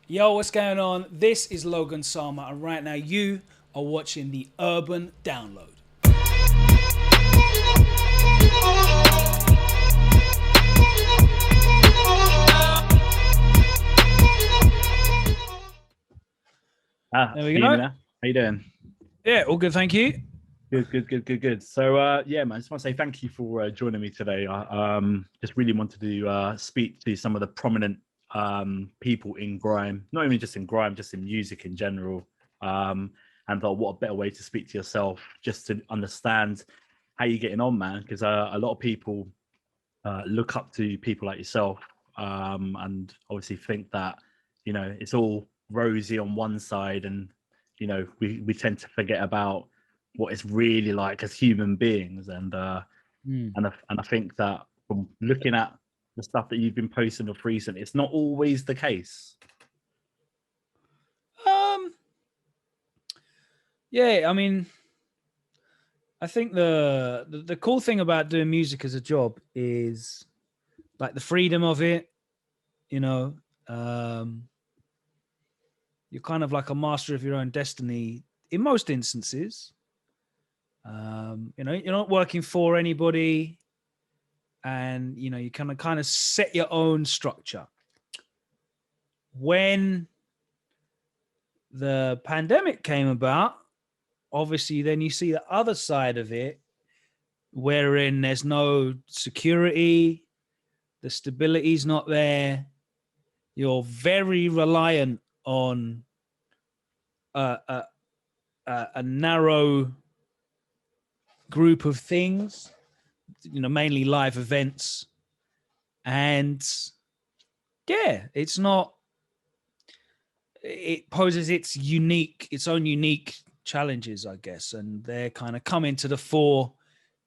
Yo, what's going on? This is Logan Sama, and right now you are watching the Urban Download. There we Can you hear me go. now? How you doing? Yeah, all good, thank you. Good. So, yeah, man, I just want to say thank you for joining me today. I just really wanted to speak to some of the prominent people in grime, not even just in grime, just in music in general. And thought, what a better way to speak to yourself, just to understand how you're getting on, man. Because a lot of people look up to people like yourself, and obviously think that it's all rosy on one side, and we tend to forget about what it's really like as human beings. And I think that from looking at the stuff that you've been posting of recent, it's not always the case. Um, yeah, I mean, I think the cool thing about doing music as a job is like the freedom of it. You know, um, you're kind of like a master of your own destiny in most instances. You're not working for anybody, and you kind of set your own structure. When the pandemic came about, obviously then you see the other side of it, wherein there's no security, the stability's not there. You're very reliant on a, a, a narrow group of things, mainly live events. And yeah, it poses its own unique challenges, I guess, and they're kind of coming to the fore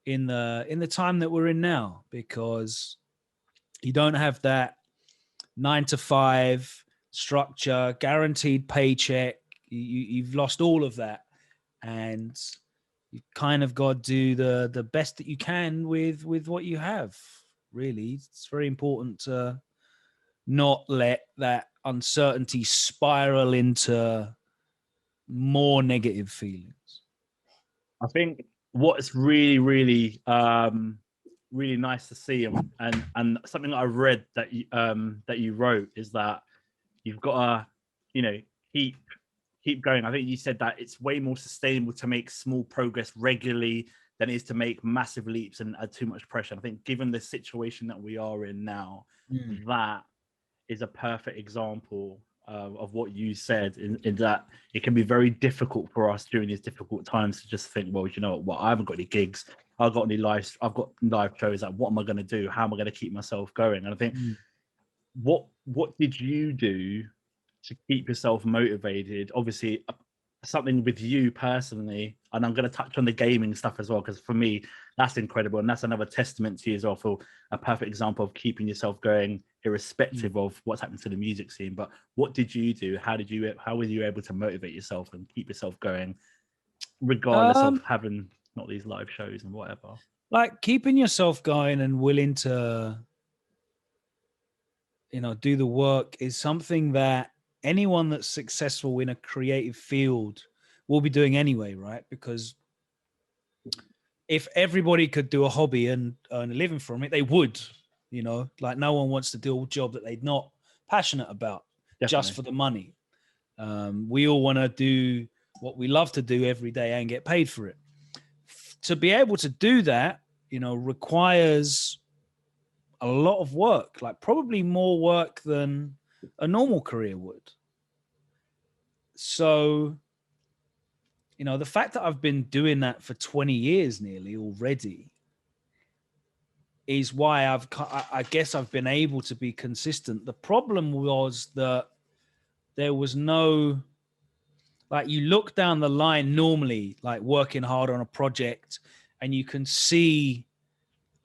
in the time that we're in now, because you don't have that 9 to 5 structure, guaranteed paycheck. You've lost all of that, and you kind of got to do the best that you can with what you have. Really, it's very important to not let that uncertainty spiral into more negative feelings. I think what's really nice to see, and something that I read that you wrote is that you've got to, you know, keep keep going. I think you said that it's way more sustainable to make small progress regularly than it is to make massive leaps and add too much pressure. I think given the situation that we are in now, Mm. that is a perfect example of what you said, in that it can be very difficult for us during these difficult times to just think, well, you know what, I haven't got any gigs, I've got live shows, like what am I going to do, how am I going to keep myself going? And I think, Mm. what did you do to keep yourself motivated? Obviously, something with you personally, and I'm going to touch on the gaming stuff as well, because for me, that's incredible, and that's another testament to you as well, for a perfect example of keeping yourself going, Mm. irrespective of what's happening to the music scene. But what did you do? How were you able to motivate yourself and keep yourself going, regardless of Um, having not these live shows and whatever? like keeping yourself going and willing to, do the work is something that anyone that's successful in a creative field will be doing anyway, right? Because if everybody could do a hobby and earn a living from it, they would. Like no one wants to do a job that they're not passionate about just Definitely. for the money. We all want to do what we love to do every day and get paid for it. To be able to do that, requires a lot of work, like probably more work than a normal career would. So, the fact that I've been doing that for 20 years nearly already is why I guess I've been able to be consistent. The problem was that there was no, like, you look down the line normally, like working hard on a project, and you can see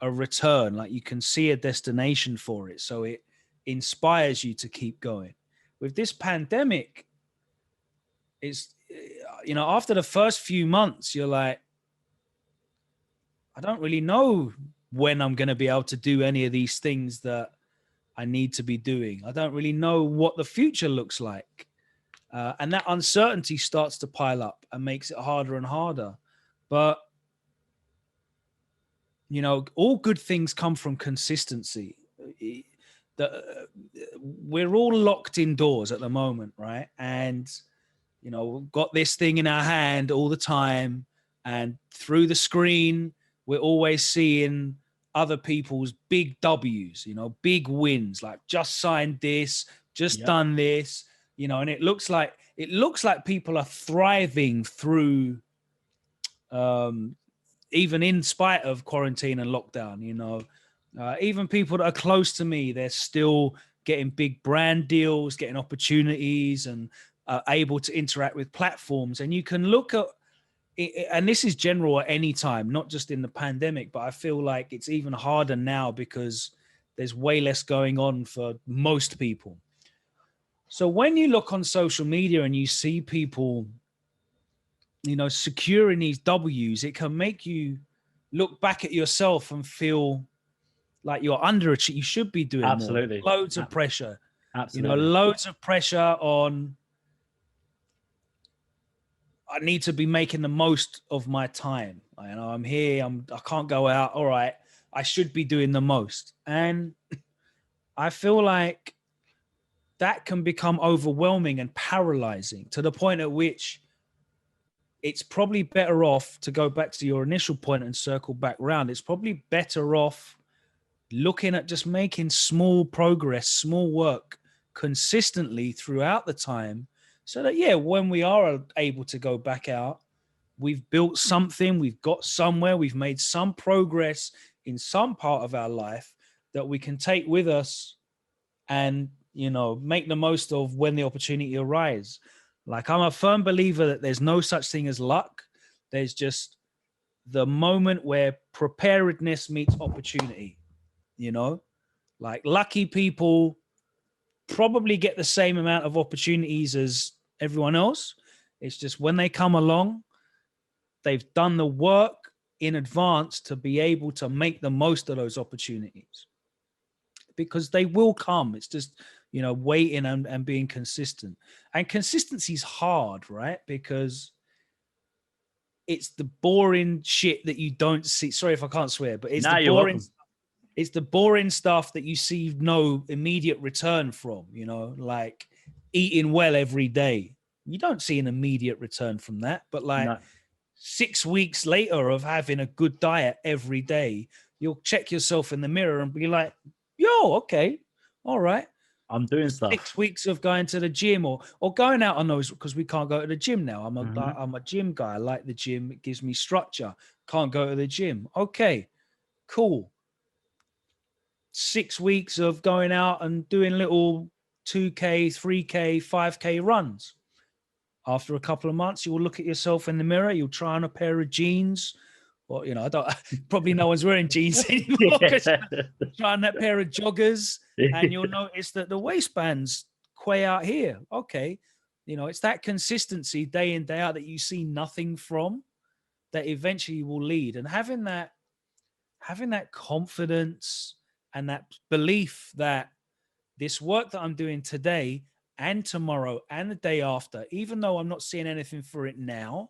a return, like you can see a destination for it. So it inspires you to keep going. With this pandemic, it's, after the first few months, you're like, I don't really know when I'm going to be able to do any of these things that I need to be doing. I don't really know what the future looks like. And that uncertainty starts to pile up and makes it harder and harder. But, you know, all good things come from consistency. We're all locked indoors at the moment, right? And, you know, we've got this thing in our hand all the time. And through the screen, we're always seeing other people's big W's, you know, big wins, like just signed this, just done this, you know, and it looks like people are thriving through, even in spite of quarantine and lockdown, you know, even people that are close to me, they're still getting big brand deals, getting opportunities, and able to interact with platforms. And you can look at, and this is general at any time, not just in the pandemic, but I feel like it's even harder now because there's way less going on for most people. So when you look on social media and you see people, you know, securing these W's, it can make you look back at yourself and feel like you're underachieving. You should be doing Absolutely. more. Loads of pressure. Absolutely. You know, loads of pressure on, I need to be making the most of my time. You know, I'm here. I can't go out. All right. I should be doing the most. And I feel like that can become overwhelming and paralyzing to the point at which it's probably better off, to go back to your initial point and circle back round. It's probably better off looking at just making small progress, small work consistently throughout the time, so that, yeah, when we are able to go back out, we've built something, we've got somewhere, we've made some progress in some part of our life that we can take with us and, you know, make the most of when the opportunity arises. Like, I'm a firm believer that there's no such thing as luck. There's just the moment where preparedness meets opportunity, you know? Like, lucky people probably get the same amount of opportunities as everyone else. It's just when they come along, they've done the work in advance to be able to make the most of those opportunities, because they will come. It's just, you know, waiting and being consistent. And consistency is hard, right? Because it's the boring shit that you don't see. Sorry if I can't swear, but it's the boring. It's the boring stuff that you see no immediate return from, you know, like eating well every day. You don't see an immediate return from that, but like 6 weeks later of having a good diet every day, you'll check yourself in the mirror and be like, yo, okay, all right. I'm doing stuff. 6 weeks of going to the gym or going out on those, because we can't go to the gym now. I'm a gym guy. I like the gym. It gives me structure. Can't go to the gym. Okay, cool. 6 weeks of going out and doing little 2K, 3K, 5K runs. After a couple of months, you'll look at yourself in the mirror. You'll try on a pair of jeans. Or, you know, probably no one's wearing jeans anymore. Try on that pair of joggers and you'll notice that the waistband's quay out here. Okay. You know, it's that consistency day in, day out that you see nothing from that eventually will lead. And having that confidence and that belief that this work that I'm doing today and tomorrow and the day after, even though I'm not seeing anything for it now,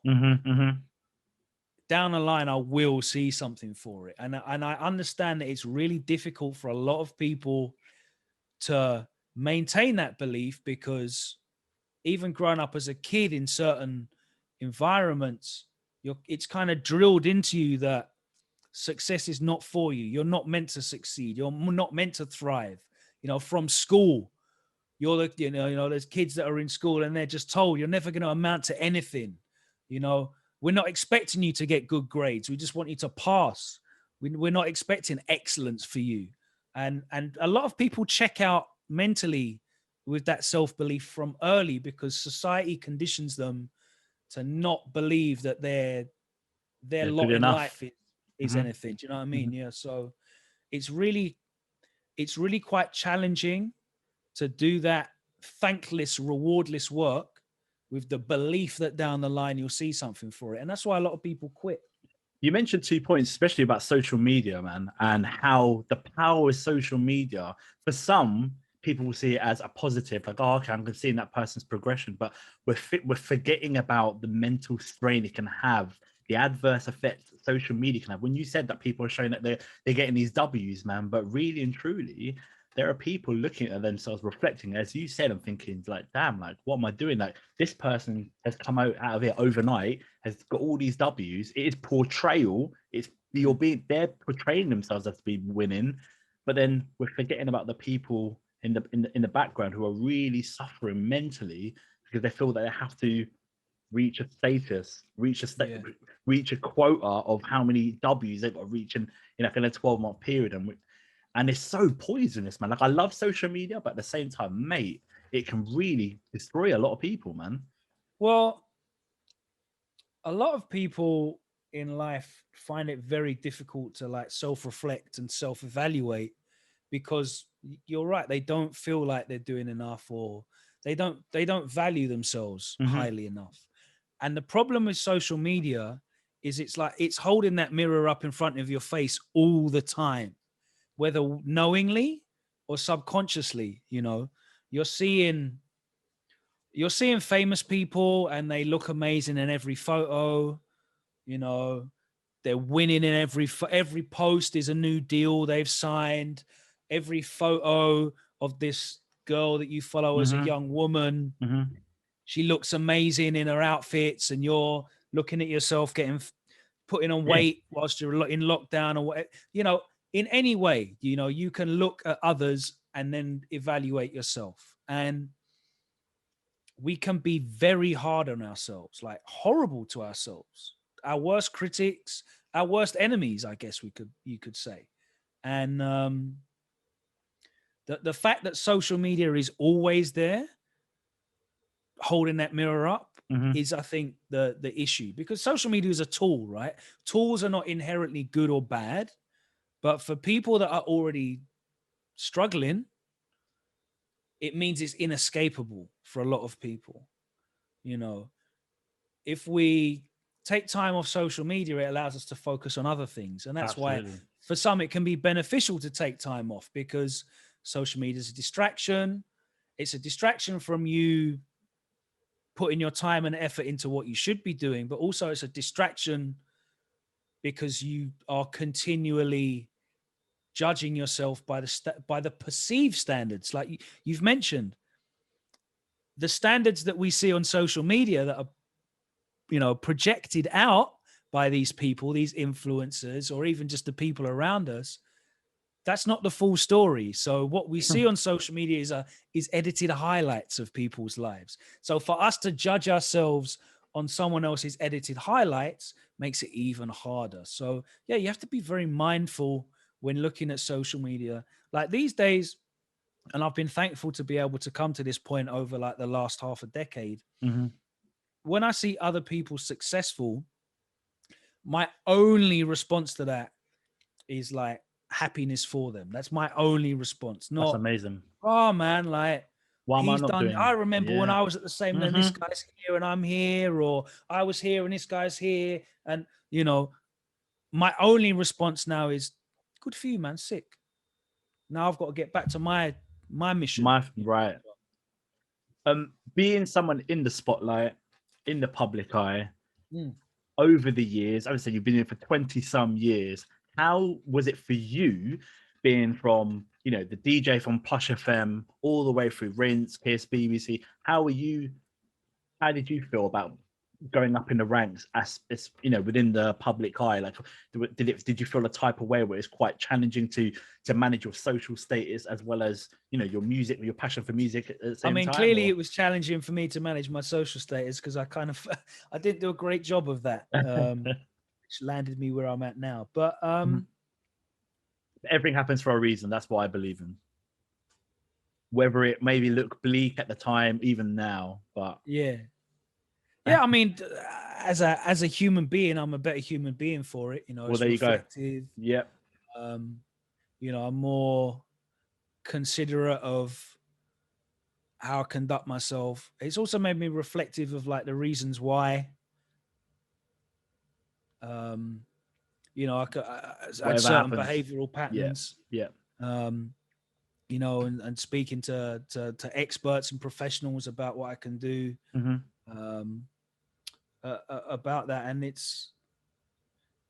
down the line, I will see something for it. And I understand that it's really difficult for a lot of people to maintain that belief, because even growing up as a kid in certain environments, it's kind of drilled into you that success is not for you. You're not meant to succeed. You're not meant to thrive. You know, from school, you know, there's kids that are in school and they're just told you're never going to amount to anything. You know, we're not expecting you to get good grades. We just want you to pass. We're not expecting excellence for you. And a lot of people check out mentally with that self-belief from early, because society conditions them to not believe that their lot in life is anything. Do you know what I mean? Yeah. So it's really quite challenging to do that thankless, rewardless work with the belief that down the line you'll see something for it. And that's why a lot of people quit. You mentioned 2 points, especially about social media, man, and how the power of social media. For some people will see it as a positive, like, oh, okay, I'm seeing that person's progression, but we're forgetting about the mental strain it can have, the adverse effects that social media can have. When you said that people are showing that they're getting these W's, man, but really and truly, there are people looking at themselves, reflecting, as you said, I'm thinking, like, damn, like, what am I doing? Like, this person has come out of it overnight, has got all these W's. It is portrayal. They're portraying themselves as being winning, but then we're forgetting about the people in the background who are really suffering mentally because they feel that they have to reach a status, reach a quota of how many W's they've got to reach in like in a 12-month period, and it's so poisonous, man. Like, I love social media, but at the same time, mate, it can really destroy a lot of people, man. Well, a lot of people in life find it very difficult to like self-reflect and self-evaluate because you're right, they don't feel like they're doing enough, or they don't value themselves Mm-hmm. highly enough. And the problem with social media is it's like it's holding that mirror up in front of your face all the time, whether knowingly or subconsciously. You're seeing you're seeing famous people and they look amazing in every photo. you know they're winning in every post is a new deal they've signed. Every photo of this girl that you follow as a Mm-hmm. young woman, Mm-hmm. she looks amazing in her outfits, and you're looking at yourself putting on Yeah, weight whilst you're in lockdown, or what. In any way, you can look at others and then evaluate yourself. And we can be very hard on ourselves, like horrible to ourselves, our worst critics, our worst enemies, I guess you could say. And the fact that social media is always there, holding that mirror up, mm-hmm. is, I think, the issue, because social media is a tool, right? Tools are not inherently good or bad, but for people that are already struggling, it means it's inescapable for a lot of people. You know, if we take time off social media, it allows us to focus on other things. And that's why Absolutely. for some, it can be beneficial to take time off, because social media is a distraction. It's a distraction from you putting your time and effort into what you should be doing, but also it's a distraction because you are continually judging yourself by the perceived standards. Like you've mentioned, the standards that we see on social media that are projected out by these people, these influencers, or even just the people around us. That's not the full story. So what we see on social media is edited highlights of people's lives. So for us to judge ourselves on someone else's edited highlights makes it even harder. So yeah, you have to be very mindful when looking at social media. Like these days, and I've been thankful to be able to come to this point over like the last half a decade. Mm-hmm. When I see other people successful, my only response to that is like happiness for them. That's my only response. That's Not, amazing. oh man, like Why am I he's not done. I doing? remember when Yeah. I was at the same, then this Mm-hmm. guy's here and I'm here, or I was here and this guy's here. And my only response now is good for you, man. Sick. Now I've got to get back to my mission. My right. Being someone in the spotlight, in the public eye, Mm. over the years, I would say you've been here for 20 some years. How was it for you being from, the DJ from Plush FM all the way through Rinse, Kiss, BBC? How did you feel about going up in the ranks as within the public eye? Like, did you feel a type of way where it's quite challenging to manage your social status as well as your music, your passion for music at the I same mean, time? clearly Or it was challenging for me to manage my social status because I kind of I didn't do a great job of that, which landed me where I'm at now. But everything happens for a reason. That's what I believe in. Whether it maybe look bleak at the time, even now, but yeah, yeah. I mean, as a human being, I'm a better human being for it. well, It's there you go. reflective. Yep. Um, I'm more considerate of how I conduct myself. It's also made me reflective of like the reasons why. Um, you know, I had Whatever certain happens. behavioral Yeah. patterns. Yeah. You know, and speaking to experts and professionals about what I can do Mm-hmm. um, about that, and it's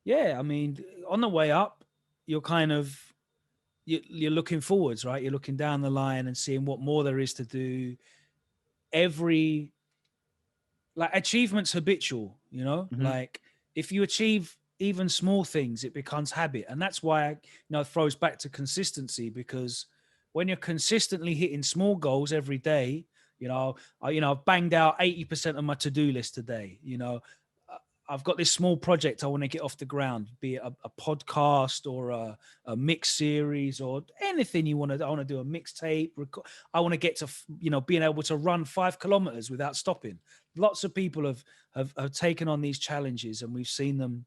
yeah. I mean, on the way up, you're kind of you're looking forwards, right? You're looking down the line and seeing what more there is to do. Every like achievement's habitual, you know, Mm-hmm. like if you achieve even small things, it becomes habit. And that's why, it throws back to consistency, because when you're consistently hitting small goals every day, I've banged out 80% of my to-do list today, I've got this small project I want to get off the ground, be it a podcast or a mix series or anything you want to. I want to do a mixtape. I want to get to being able to run 5 kilometers without stopping. Lots of people have taken on these challenges, and we've seen them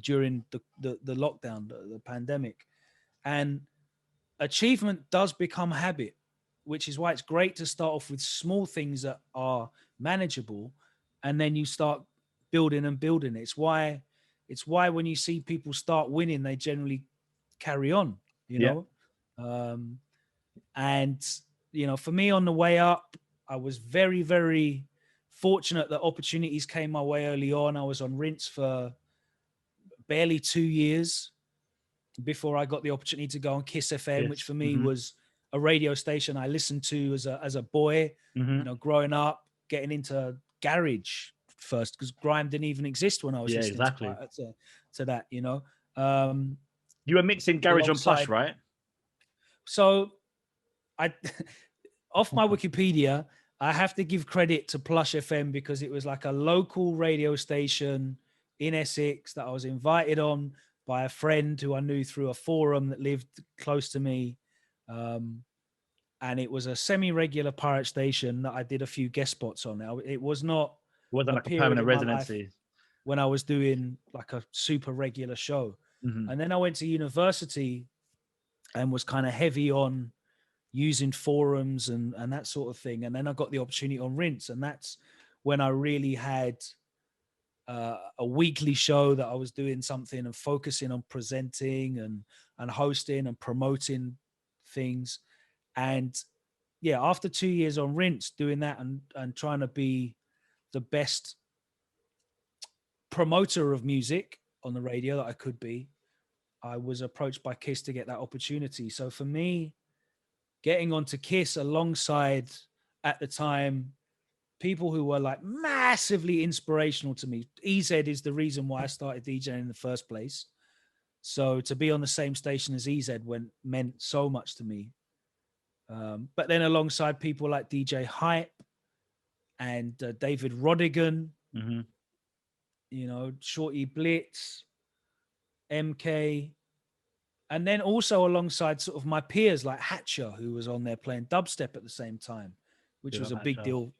during the lockdown, the pandemic, and achievement does become habit, which is why it's great to start off with small things that are manageable, and then you start building and building. It's why when you see people start winning, they generally carry on, you Yeah. know. Um, and for me on the way up, I was very, very fortunate that opportunities came my way early on. I was on Rinse for barely 2 years before I got the opportunity to go on Kiss FM, which Yes. for me Mm-hmm. was a radio station I listened to as a boy, Mm-hmm. growing up, getting into garage first, because grime didn't even exist when I was Yeah, listening exactly. to that, um, You were mixing garage and plush, alongside. right? So I, off my Wikipedia, I have to give credit to Plush FM, because it was like a local radio station in Essex that I was invited on by a friend who I knew through a forum that lived close to me. And it was a semi-regular pirate station that I did a few guest spots on. Now, it was not It wasn't a like a period permanent in my life residency. when I was doing like a super regular show. Mm-hmm. And then I went to university and was kind of heavy on using forums and that sort of thing. And then I got the opportunity on Rinse, and that's when I really had a weekly show that I was doing something and focusing on presenting and hosting and promoting things. And yeah, after 2 years on Rinse doing that and trying to be the best promoter of music on the radio that I could be, I was approached by Kiss to get that opportunity. So for me, getting onto Kiss alongside, at the time, people who were like massively inspirational to me. EZ is the reason why I started DJing in the first place. So to be on the same station as EZ meant so much to me. But then alongside people like DJ Hype and David Rodigan, Mm-hmm. Shorty Blitz, MK, and then also alongside sort of my peers like Hatcher, who was on there playing dubstep at the same time, which Big was up a big Hatcher. deal,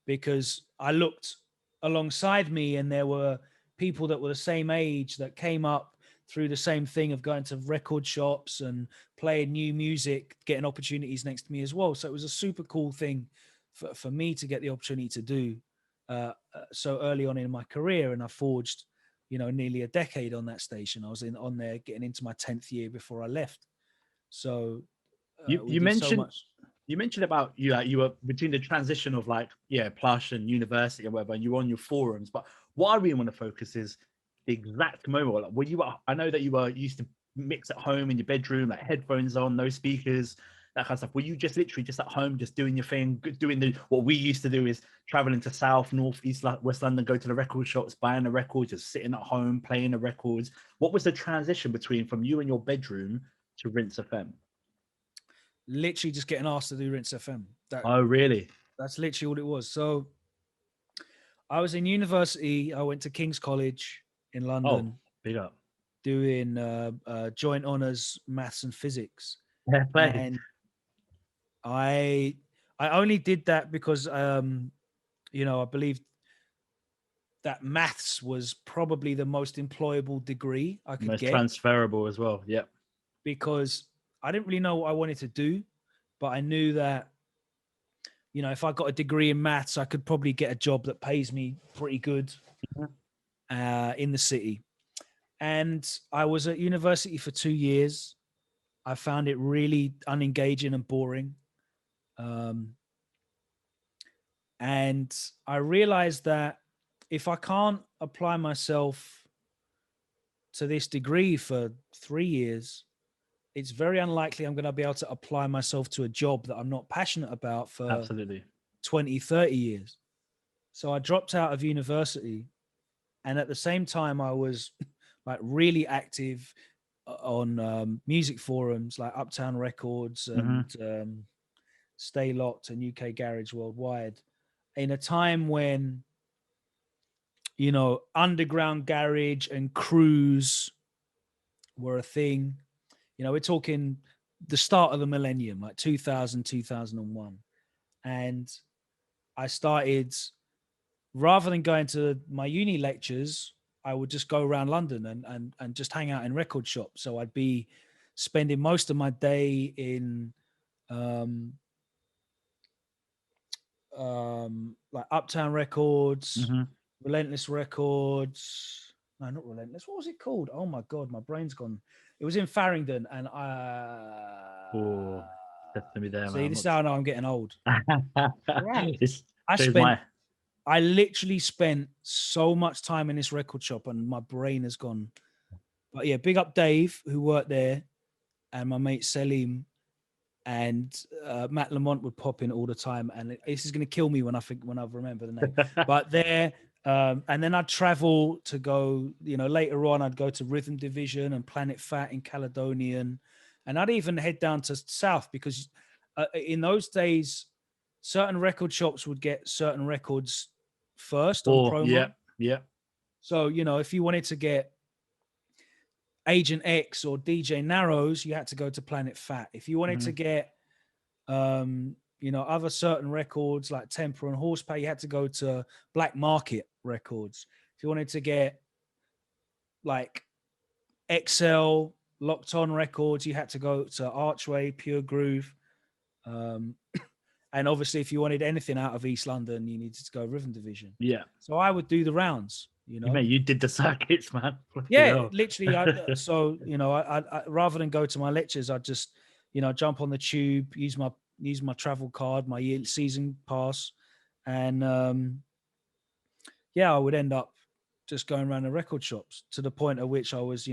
because I looked alongside me and there were people that were the same age that came up through the same thing of going to record shops and playing new music, getting opportunities next to me as well. So it was a super cool thing for me to get the opportunity to do so early on in my career. And I forged nearly a decade on that station. I was on there getting into my 10th year before I left. So You we you did so mentioned much. you mentioned about you were between the transition of like plush and university and whatever, and you were on your forums. But what I really want to focus is the exact moment. Like, I know that you were used to mix at home in your bedroom, like headphones on, no speakers, that kind of stuff. Were you just literally just at home, just doing your thing, doing what we used to do is traveling to South, North, East, West London, go to the record shops, buying the records, just sitting at home, playing the records? What was the transition between from you in your bedroom to Rinse FM? Literally just getting asked to do Rinse FM. Oh, really? That's literally all it was. So I was in university. I went to King's College in Oh, London big up. doing joint honors, maths and physics. Yeah, play. And I only did that because I believed that maths was probably the most employable degree I could Most get, transferable as well. Yep. because I didn't really know what I wanted to do, but I knew that if I got a degree in maths, I could probably get a job that pays me pretty good in the city. And I was at university for 2 years. I found it really unengaging and boring. Um, and I realized that if I can't apply myself to this degree for 3 years, it's very unlikely I'm going to be able to apply myself to a job that I'm not passionate about for Absolutely. 20, 30 years. So I dropped out of university. And at the same time, I was like really active on music forums like Uptown Records Hmm. and Stay Locked and UK Garage Worldwide, in a time when, underground garage and crews were a thing. We're talking the start of the millennium, like 2000, 2001. And I started, rather than going to my uni lectures, I would just go around London and just hang out in record shops. So I'd be spending most of my day in um, like Uptown Records, Hmm. Relentless Records. No, not Relentless. What was it called? Oh my god, my brain's gone. It was in Farringdon, and Oh, definitely there, see, man. this is how I know I'm getting old. Crap. This I shows spent my. I literally spent so much time in this record shop and my brain has gone. But yeah, big up Dave who worked there, and my mate Selim and Matt Lamont would pop in all the time. And this is going to kill me when I remember the name. But there, and then I'd travel to go. Later on I'd go to Rhythm Division and Planet Fat in Caledonian, and I'd even head down to South because in those days, certain record shops would get certain records first on Oh, yeah, promo. yeah. So, if you wanted to get Agent X or DJ Narrows, you had to go to Planet Fat. If you wanted to Hmm. get, other certain records like Temper and Horsepower, you had to go to Black Market Records. If you wanted to get like XL, Locked On Records, you had to go to Archway, Pure Groove. Um, and obviously, if you wanted anything out of East London, you needed to go Rhythm Division. Yeah. So I would do the rounds, Mate, you did the circuits, man. Fucking Yeah, hell. literally. I rather than go to my lectures, I just, jump on the tube, use my travel card, my year season pass, and yeah, I would end up just going around the record shops to the point at which I was,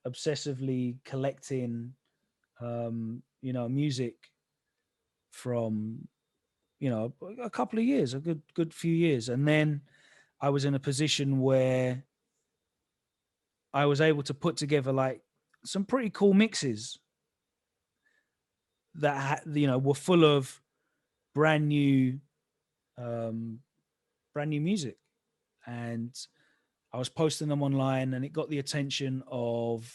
obsessively collecting, music from, a couple of years, a good few years, and then I was in a position where I was able to put together like some pretty cool mixes that were full of brand new um, brand new music, and I was posting them online, and it got the attention of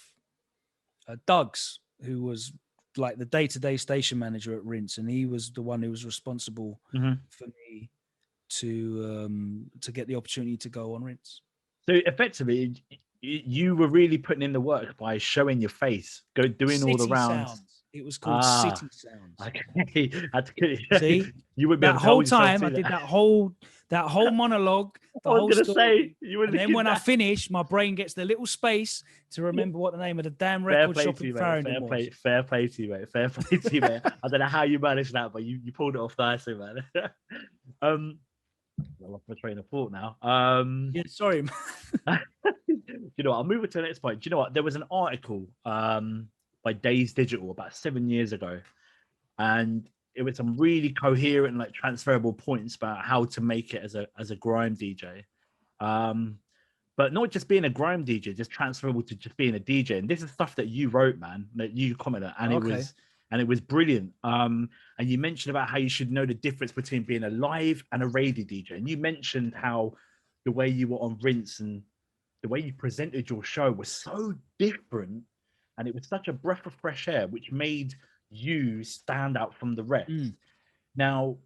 Doug's, who was like the day-to-day station manager at Rinse, and he was the one who was responsible Hmm. for me to get the opportunity to go on Rinse. So effectively, you were really putting in the work by showing your face, doing all the City rounds. Sounds. It was called Ah, City Sounds. okay. See, You wouldn't be that able to hold whole yourself time I to did that. that whole monologue, I the was whole gonna story. say you were And then looking when I that. finish, my brain gets the little space to remember what the name of the damn Fair record play shop to in you, mate. Farringdon was. Fair play to you, mate. Fair play to you, mate. I don't know how you managed that, but you pulled it off nicely, man. um, I lost my train of thought now. Yeah, sorry. You know what? I'll move it to the next point. Do you know what? There was an article by Days Digital about 7 years ago, and it was some really coherent, like transferable points about how to make it as a grime DJ. Um, but not just being a grime DJ, just transferable to just being a DJ. And this is stuff that you wrote, man, that you commented, and Okay. it was brilliant. And you mentioned about how you should know the difference between being a live and a radio DJ. And you mentioned how the way you were on Rinse and the way you presented your show was so different, and it was such a breath of fresh air, which made you stand out from the rest. Mm. Now,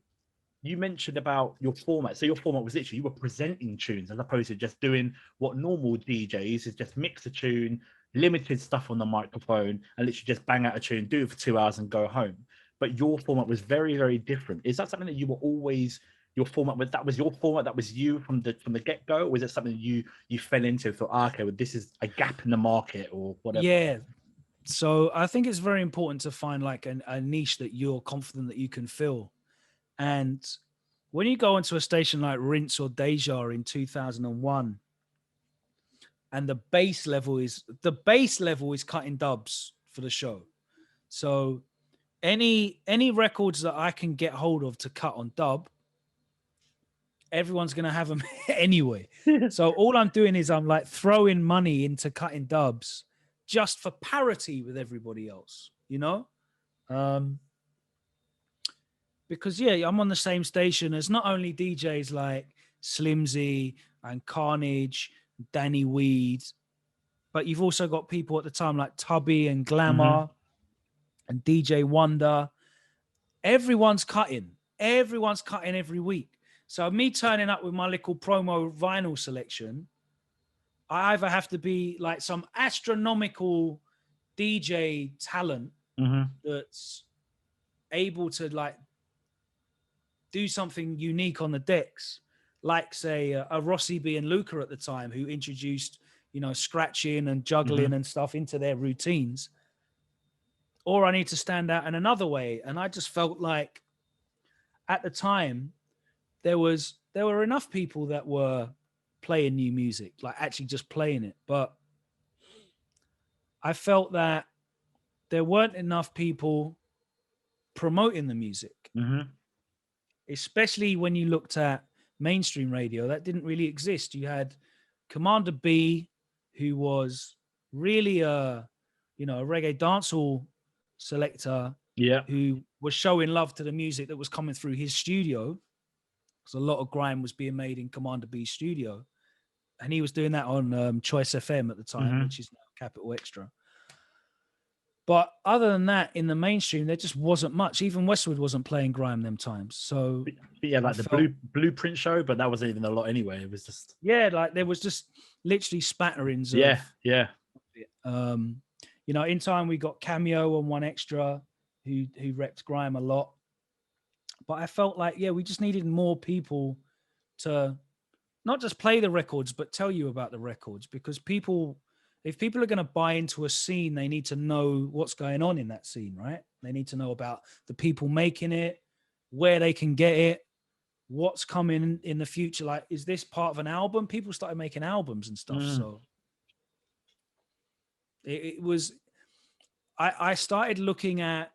you mentioned about your format. So your format was literally you were presenting tunes as opposed to just doing what normal DJs is just mix a tune, limited stuff on the microphone, and literally just bang out a tune, do it for 2 hours and go home. But your format was very, very different. Is that something that you were always your format, that was your format, that was you from the get-go, or was it something you fell into, thought, okay, well, this is a gap in the market or whatever? Yeah. So I think it's very important to find like a niche that you're confident that you can fill. And when you go onto a station like Rinse or Deja in 2001, and the bass level is cutting dubs for the show. So any records that I can get hold of to cut on dub, everyone's gonna have them anyway. So all I'm doing is I'm like throwing money into cutting dubs just for parity with everybody else, you know? Because yeah, I'm on the same station as not only DJs like Slimzy and Carnage, Danny Weed, but you've also got people at the time like Tubby and Glamour and DJ Wonder. Everyone's cutting every week. So me turning up with my little promo vinyl selection, I either have to be like some astronomical DJ talent that's able to like do something unique on the decks, like say a Rossi B and Luca at the time, who introduced, you know, scratching and juggling and stuff into their routines, or I need to stand out in another way. And I just felt like at the time there were enough people that were playing new music, like actually just playing it, but I felt that there weren't enough people promoting the music, especially when you looked at mainstream radio. That didn't really exist. You had Commander B, who was really a reggae dancehall selector, who was showing love to the music that was coming through his studio, because a lot of grime was being made in Commander B's studio, and he was doing that on Choice FM at the time, which is now Capital Extra. But other than that, in the mainstream, there just wasn't much. Even Westwood wasn't playing grime them times. So but yeah, like Blueprint show, but that wasn't even a lot anyway. It was just like there was just literally spatterings. You know, in time we got Cameo and One Extra, who repped grime a lot. But I felt like we just needed more people to not just play the records, but tell you about the records, because if people are going to buy into a scene, they need to know what's going on in that scene, right? They need to know about the people making it, where they can get it, what's coming in the future. Like, is this part of an album? People started making albums and stuff. So it was, I started looking at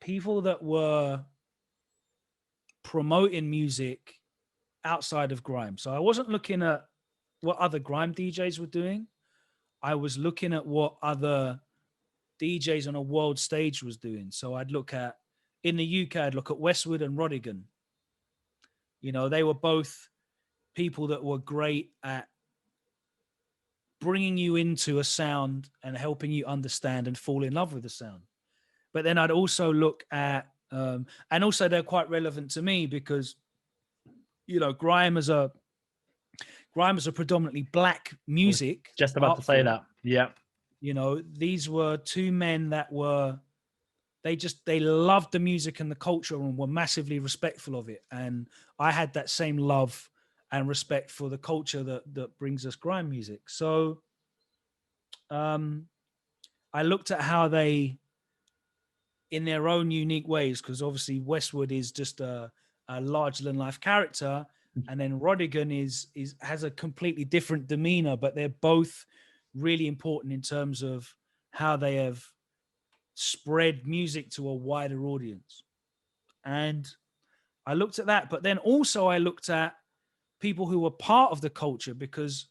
people that were promoting music outside of grime. So I wasn't looking at what other grime DJs were doing. I was looking at what other DJs on a world stage was doing. So I'd look at, in the UK, I'd look at Westwood and Rodigan. You know, they were both people that were great at bringing you into a sound and helping you understand and fall in love with the sound. But then I'd also look at, and also they're quite relevant to me because, you know, grime as a predominantly black music. Just about to say that. Yeah. You know, these were two men that they loved the music and the culture and were massively respectful of it. And I had that same love and respect for the culture that brings us grime music. So I looked at how they, in their own unique ways, because obviously Westwood is just a larger than life character, and then Rodigan has a completely different demeanor, but they're both really important in terms of how they have spread music to a wider audience. And I looked at that, but then also I looked at people who were part of the culture, because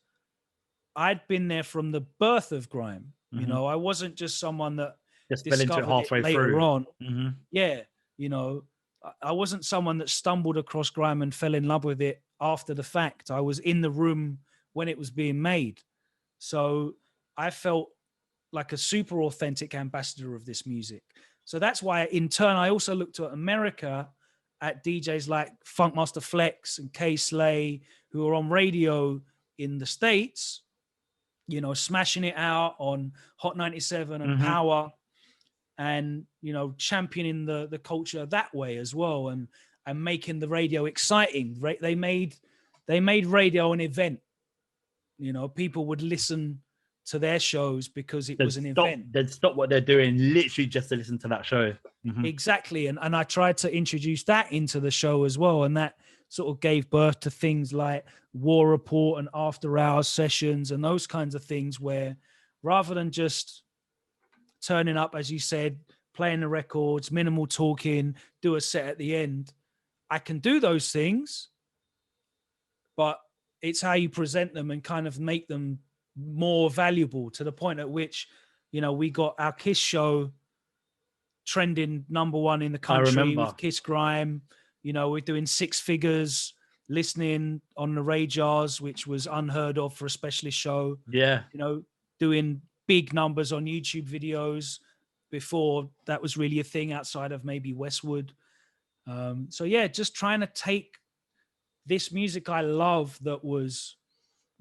I'd been there from the birth of grime. You know, I wasn't just someone that just fell into it halfway later through on. You know, I wasn't someone that stumbled across grime and fell in love with it after the fact. I was in the room when it was being made. So I felt like a super authentic ambassador of this music. So that's why, in turn, I also looked at America, at DJs like Funkmaster Flex and K Slay, who are on radio in the States, you know, smashing it out on Hot 97 and Power, and, you know, championing the culture that way as well. And and making the radio exciting. They made radio an event. You know, people would listen to their shows because it was an event. They'd stop what they're doing literally just to listen to that show. Mm-hmm. Exactly. And I tried to introduce that into the show as well. And that sort of gave birth to things like War Report and after hours sessions and those kinds of things, where rather than just turning up, as you said, playing the records, minimal talking, do a set at the end, I can do those things, but it's how you present them and kind of make them more valuable, to the point at which, you know, we got our Kiss show trending #1 in the country with Kiss Grime. You know, we're doing 6 figures listening on the radars, which was unheard of for a specialist show. Yeah. You know, doing big numbers on YouTube videos before that was really a thing outside of maybe Westwood. So yeah, just trying to take this music I love that was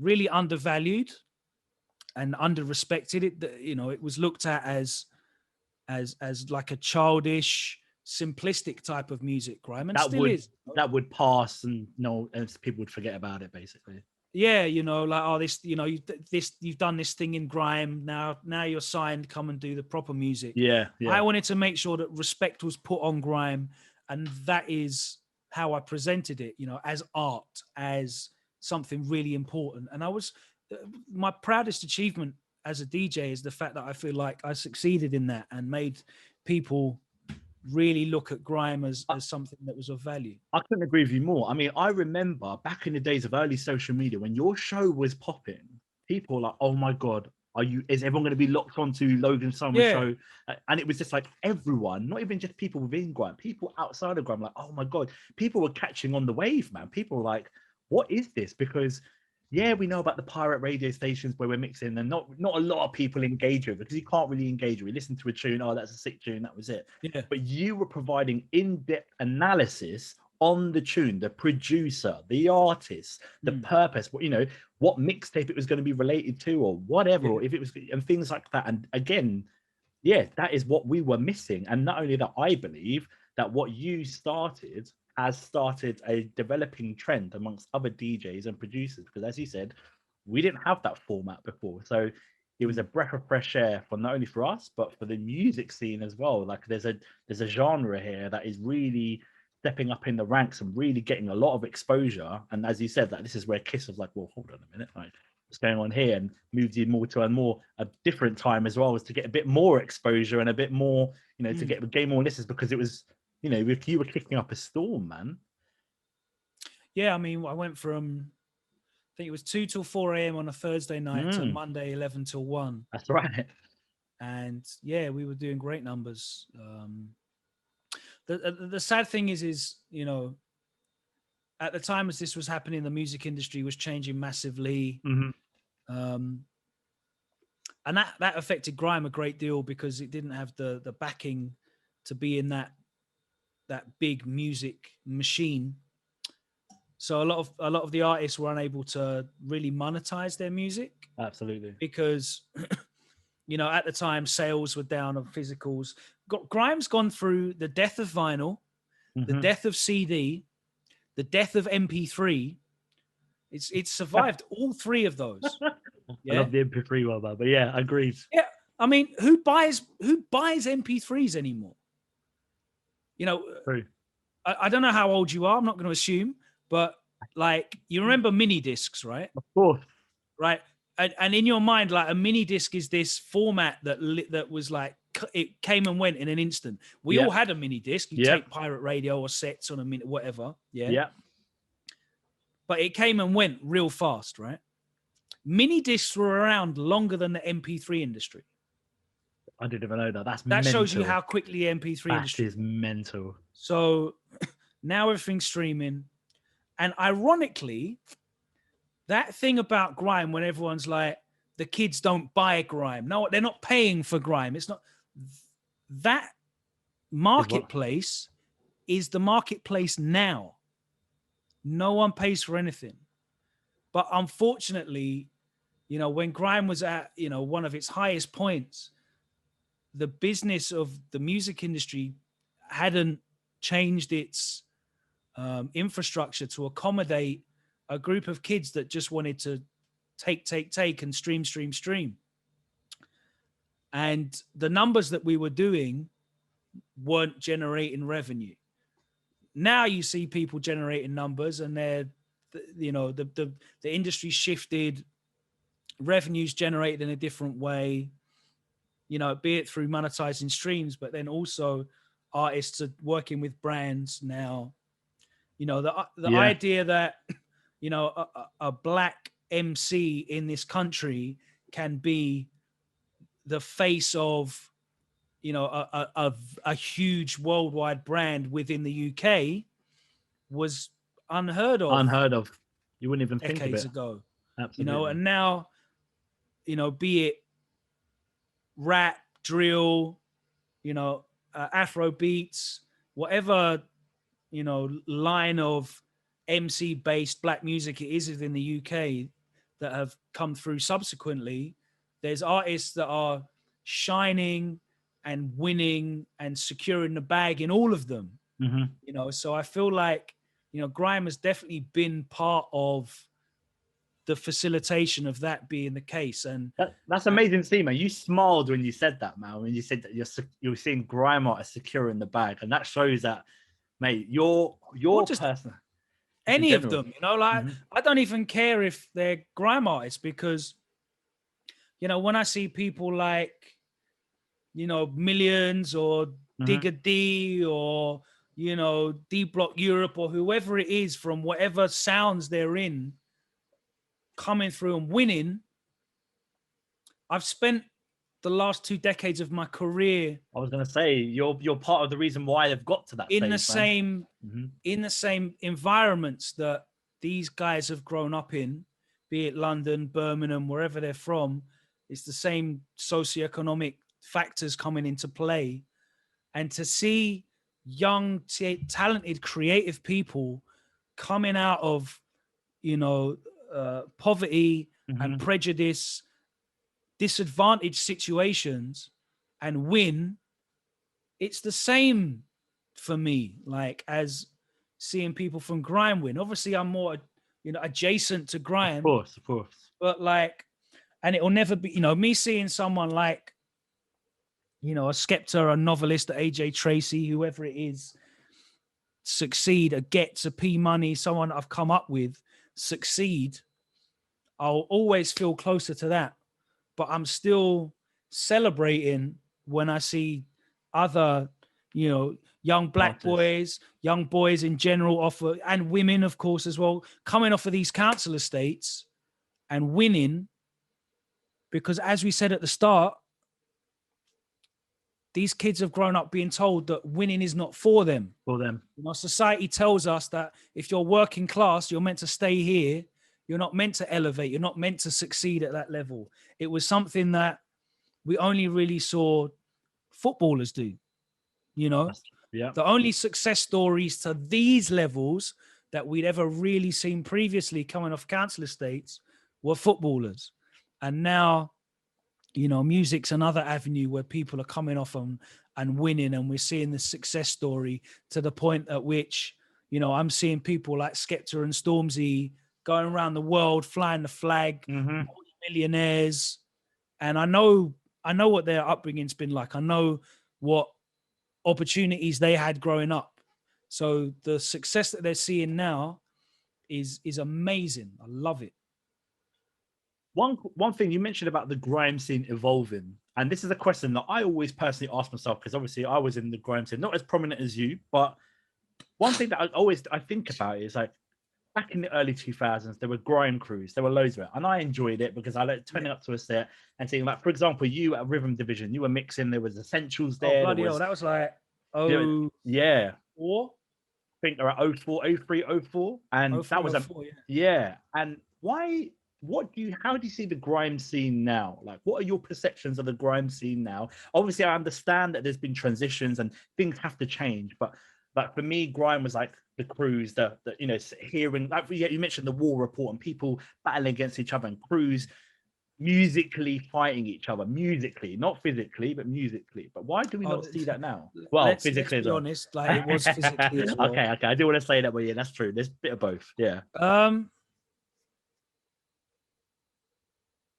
really undervalued and under-respected. It, you know, it was looked at as like a childish, simplistic type of music, Grime, and still is. That would pass, and people would forget about it, basically. Yeah, you know, like, oh, this, you know, you've done this thing in Grime. Now you're signed. Come and do the proper music. Yeah. I wanted to make sure that respect was put on Grime, and that is how I presented it. You know, as art, as something really important. And my proudest achievement as a DJ is the fact that I feel like I succeeded in that and made people really look at Grime as something that was of value. I couldn't agree with you more. I mean, I remember back in the days of early social media, when your show was popping, people were like, oh my God, is everyone going to be locked onto Logan Sama's show? And it was just like everyone, not even just people within Grime, people outside of Grime, like, oh my God, people were catching on the wave, man. People were like, what is this? Because yeah, we know about the pirate radio stations where we're mixing, and not a lot of people engage with it, because you can't really engage with it. You listen to a tune, oh, that's a sick tune, that was it. Yeah. But you were providing in-depth analysis on the tune, the producer, the artist, the purpose, you know, what mixtape it was going to be related to, or whatever, or if it was, and things like that. And again, yeah, that is what we were missing. And not only that, I believe that what you started has started a developing trend amongst other DJs and producers, because as you said, we didn't have that format before. So it was a breath of fresh air for not only for us, but for the music scene as well. Like there's a genre here that is really stepping up in the ranks and really getting a lot of exposure. And as you said, that this is where Kiss was like, well, hold on a minute, like what's going on here, and moved you more to a different time as well, was to get a bit more exposure and a bit more, you know, to gain more listeners, because it was, you know, if you were kicking up a storm, man. Yeah, I mean, I went from, I think it was 2 till 4 a.m. on a Thursday night to Monday 11 till 1. That's right. And yeah, we were doing great numbers. The sad thing is, you know, at the time as this was happening, the music industry was changing massively. And that affected Grime a great deal, because it didn't have the backing to be in that big music machine. So a lot of the artists were unable to really monetize their music. Absolutely. Because, you know, at the time sales were down on physicals. Grime's gone through the death of vinyl, the death of CD, the death of MP3. It's survived all 3 of those. Yeah? I love the MP3 one, but yeah, agreed. Yeah, I mean, who buys MP3s anymore? You know, I don't know how old you are. I'm not going to assume, but like, you remember mini discs, right? Of course. Right. And in your mind, like, a mini disc is this format that was like, it came and went in an instant. We all had a mini disc. You take pirate radio or sets on a minute, whatever. Yeah. But it came and went real fast, right? Mini discs were around longer than the MP3 industry. I didn't even know that. That mental. Shows you how quickly the MP3 industry is mental. So now everything's streaming. And ironically, that thing about Grime, when everyone's like, the kids don't buy Grime. No, they're not paying for Grime. It's not that marketplace is the marketplace now. No one pays for anything. But unfortunately, you know, when Grime was at, you know, one of its highest points, the business of the music industry hadn't changed its infrastructure to accommodate a group of kids that just wanted to take and stream. And the numbers that we were doing weren't generating revenue. Now you see people generating numbers, and they're, the industry shifted, revenues generated in a different way, be it through monetizing streams, but then also artists are working with brands now. The idea that a black MC in this country can be the face of a huge worldwide brand within the UK was unheard of. Unheard of. You wouldn't even think of decades it. ago. Absolutely. And now, be it rap, drill, Afro beats, whatever, line of MC based black music it is within the UK that have come through subsequently, there's artists that are shining and winning and securing the bag in all of them. So I feel like, grime has definitely been part of the facilitation of that being the case. And that's amazing to see, man. You smiled when you said that, man, when you said that you're seeing grime artists securing the bag, and that shows that, mate, you're just person. Any of them, I don't even care if they're grime artists, because when I see people like Millions or Digger D or D Block Europe or whoever it is from whatever sounds they're in coming through and winning, I've spent the last 2 decades of my career, I was going to say, you're part of the reason why they've got to that in stage, the same environments that these guys have grown up in, be it London, Birmingham, wherever they're from. It's the same socioeconomic factors coming into play. And to see young, talented, creative people coming out of, poverty and prejudice, disadvantaged situations, and win, it's the same for me, like, as seeing people from grime win. Obviously, I'm more, adjacent to grime. Of course. But like, and it will never be, me seeing someone like, a Skepta, a novelist, a AJ Tracy, whoever it is, succeed, or get to P Money, someone I've come up with, succeed, I'll always feel closer to that. But I'm still celebrating when I see other, young black boys, young boys in general, and women, of course, as well, coming off of these council estates and winning. Because as we said at the start, these kids have grown up being told that winning is not for them. Society tells us that if you're working class, you're meant to stay here. You're not meant to elevate. You're not meant to succeed at that level. It was something that we only really saw footballers do. The only success stories to these levels that we'd ever really seen previously coming off council estates were footballers. And now, music's another avenue where people are coming off and winning, and we're seeing the success story to the point at which, I'm seeing people like Skepta and Stormzy going around the world, flying the flag, millionaires. And I know what their upbringing's been like. I know what opportunities they had growing up. So the success that they're seeing now is amazing. I love it. One thing you mentioned about the grime scene evolving, and this is a question that I always personally ask myself, because obviously I was in the grime scene, not as prominent as you, but one thing that I think about is, like, back in the early 2000s, there were grime crews. There were loads of it. And I enjoyed it because I like turning up to a set and seeing, like, for example, you at Rhythm Division, you were mixing, there was Essentials there. Oh, bloody hell, that was like, yeah. 4? I think they're at 04, 03, 04. And 04, that was 04, yeah. And how do you see the grime scene now? Like, what are your perceptions of the grime scene now? Obviously, I understand that there's been transitions and things have to change, but for me, grime was like the crews, the hearing, like, you mentioned the war report and people battling against each other and crews musically fighting each other, musically, not physically, but musically. But why do we not see that now? Well, let's physically be as well. honest, like it was physically as well. Okay, I do want to say that, but yeah, that's true. There's a bit of both. Yeah.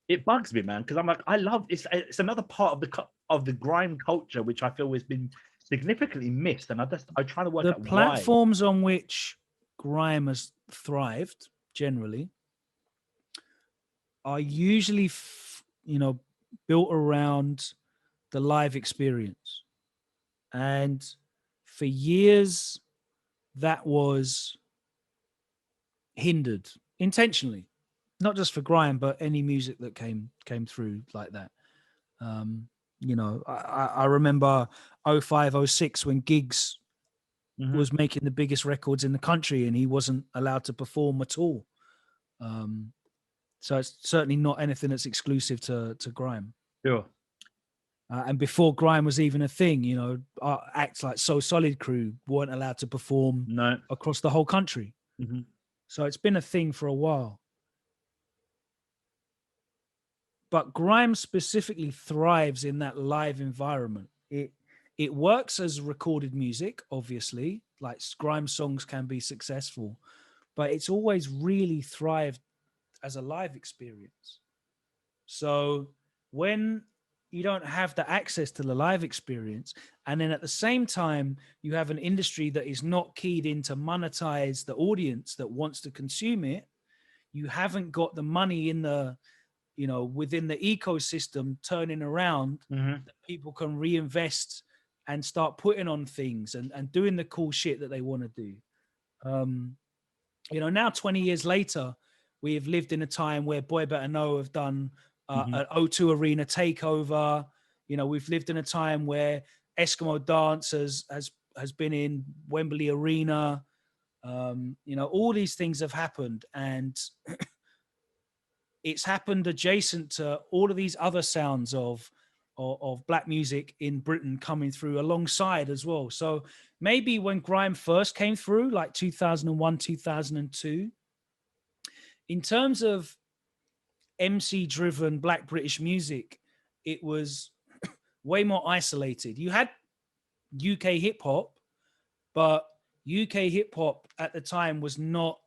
It bugs me, man, because I'm like, I love it's another part of the grime culture which I feel has been significantly missed, and I try to work the out platforms on which grime has thrived generally are usually built around the live experience, and for years that was hindered intentionally, not just for grime but any music that came through like that. I remember 05, 06 when Giggs was making the biggest records in the country and he wasn't allowed to perform at all. So it's certainly not anything that's exclusive to grime. Sure. And before grime was even a thing, acts like So Solid Crew weren't allowed to perform across the whole country. So it's been a thing for a while. But grime specifically thrives in that live environment. It works as recorded music, obviously, like grime songs can be successful, but it's always really thrived as a live experience. So when you don't have the access to the live experience, and then at the same time, you have an industry that is not keyed in to monetize the audience that wants to consume it, you haven't got the money in the within the ecosystem turning around that people can reinvest and start putting on things and doing the cool shit that they want to do. Now 20 years later, we have lived in a time where Boy Better Know have done an O2 Arena takeover. We've lived in a time where Eskimo Dance has been in Wembley Arena. All these things have happened, and it's happened adjacent to all of these other sounds of black music in Britain coming through alongside as well. So maybe when grime first came through, like 2001, 2002, in terms of MC-driven black British music, it was way more isolated. You had UK hip-hop, but UK hip-hop at the time was not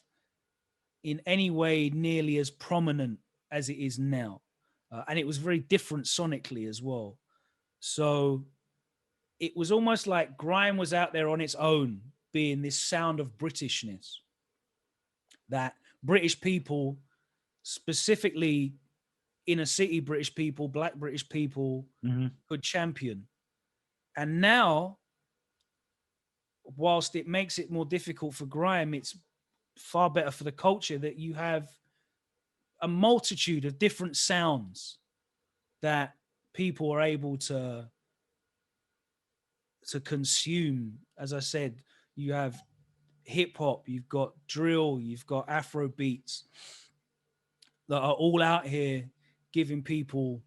in any way nearly as prominent as it is now. And it was very different sonically as well. So it was almost like grime was out there on its own, being this sound of Britishness that British people, specifically inner city British people, black British people, could champion. And now, whilst it makes it more difficult for grime, it's far better for the culture that you have a multitude of different sounds that people are able to consume. As I said, you have hip hop, you've got drill, you've got Afro beats that are all out here giving people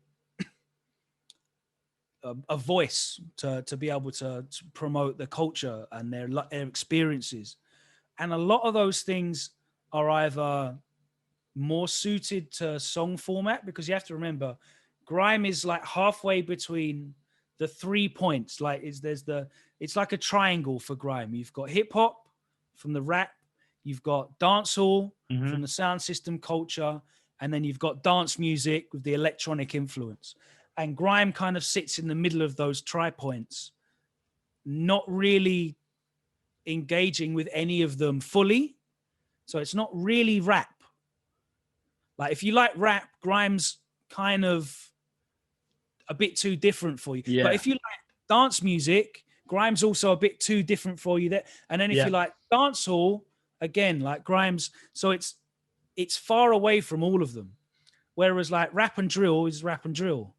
a voice to be able to promote the culture and their experiences. And a lot of those things are either more suited to song format, because you have to remember grime is like halfway between the 3 points. Like it's like a triangle for grime. You've got hip hop from the rap, you've got dancehall from the sound system culture, and then you've got dance music with the electronic influence. And grime kind of sits in the middle of those tri-points, not really engaging with any of them fully. So it's not really rap. Like if you like rap, grime's kind of a bit too different for you. Yeah. But if you like dance music, grime's also a bit too different for you there. And then if you like dancehall, again, like grime's, so it's far away from all of them. Whereas like rap and drill is rap and drill.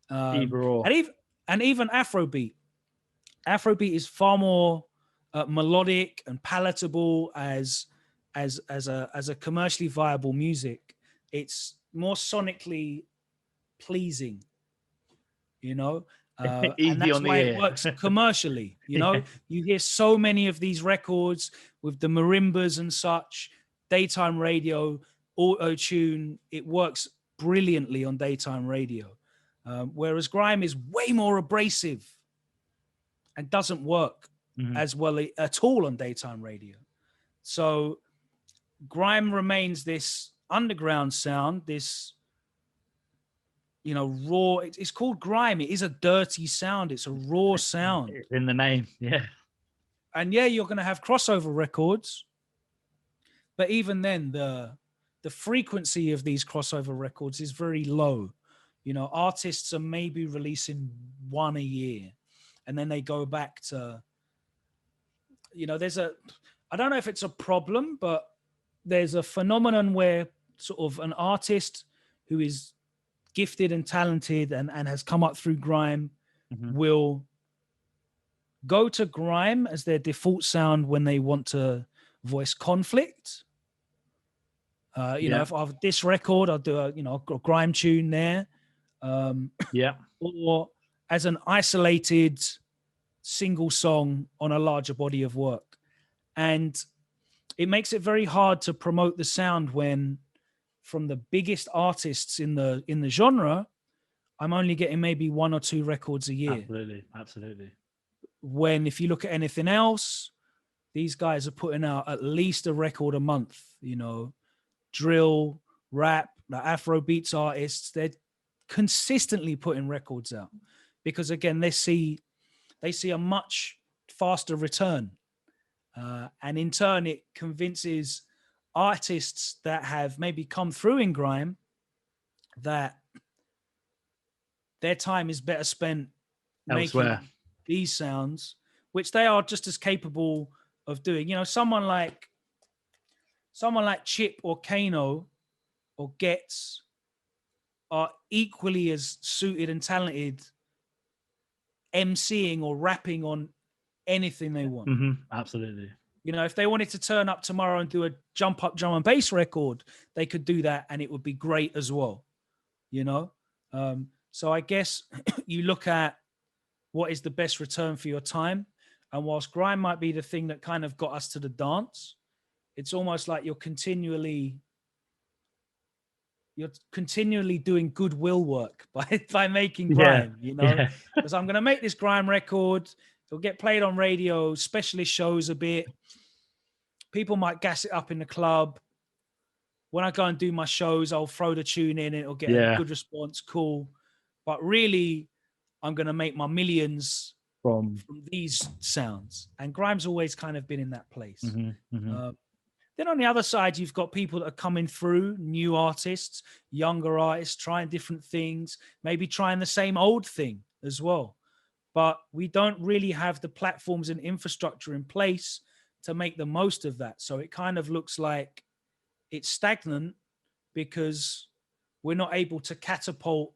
And even Afrobeat. Afrobeat is far more melodic and palatable as a commercially viable music. It's more sonically pleasing, Easy and that's on the why ear. It works commercially. You hear so many of these records with the marimbas and such, daytime radio, auto tune. It works brilliantly on daytime radio, whereas grime is way more abrasive and doesn't work as well at all on daytime radio. So grime remains this underground sound, this, you know, raw. It's called grime. It is a dirty sound. It's a raw sound. It's in the name, yeah. And yeah, you're going to have crossover records, but even then, the frequency of these crossover records is very low. You know, artists are maybe releasing one a year, and then they go back to, you know, I don't know if it's a problem, but there's a phenomenon where sort of an artist who is gifted and talented and has come up through grime will go to grime as their default sound when they want to voice conflict. You know, if I have this record, I'll do a grime tune there. Or as an isolated single song on a larger body of work. And it makes it very hard to promote the sound when, from the biggest artists in the genre, I'm only getting maybe 1 or 2 records a year. Absolutely. When if you look at anything else, these guys are putting out at least a record a month. You know, drill, rap, the Afro beats artists, they're consistently putting records out because, again, they see a much faster return. And in turn, it convinces artists that have maybe come through in grime that their time is better spent elsewhere, making these sounds, which they are just as capable of doing. You know, someone like Chip or Kano or Getz are equally as suited and talented MCing or rapping on anything they want. Absolutely. You know, if they wanted to turn up tomorrow and do a jump up drum and bass record, they could do that and it would be great as well. You know? So I guess you look at what is the best return for your time. And whilst grime might be the thing that kind of got us to the dance, it's almost like you're continually doing goodwill work by making grime, you know? Because I'm going to make this grime record. It'll get played on radio, specialist shows a bit. People might gas it up in the club. When I go and do my shows, I'll throw the tune in and it'll get a good response. Cool. But really, I'm going to make my millions from these sounds. And grime's always kind of been in that place. Then on the other side, you've got people that are coming through, new artists, younger artists, trying different things, maybe trying the same old thing as well. But we don't really have the platforms and infrastructure in place to make the most of that. So it kind of looks like it's stagnant because we're not able to catapult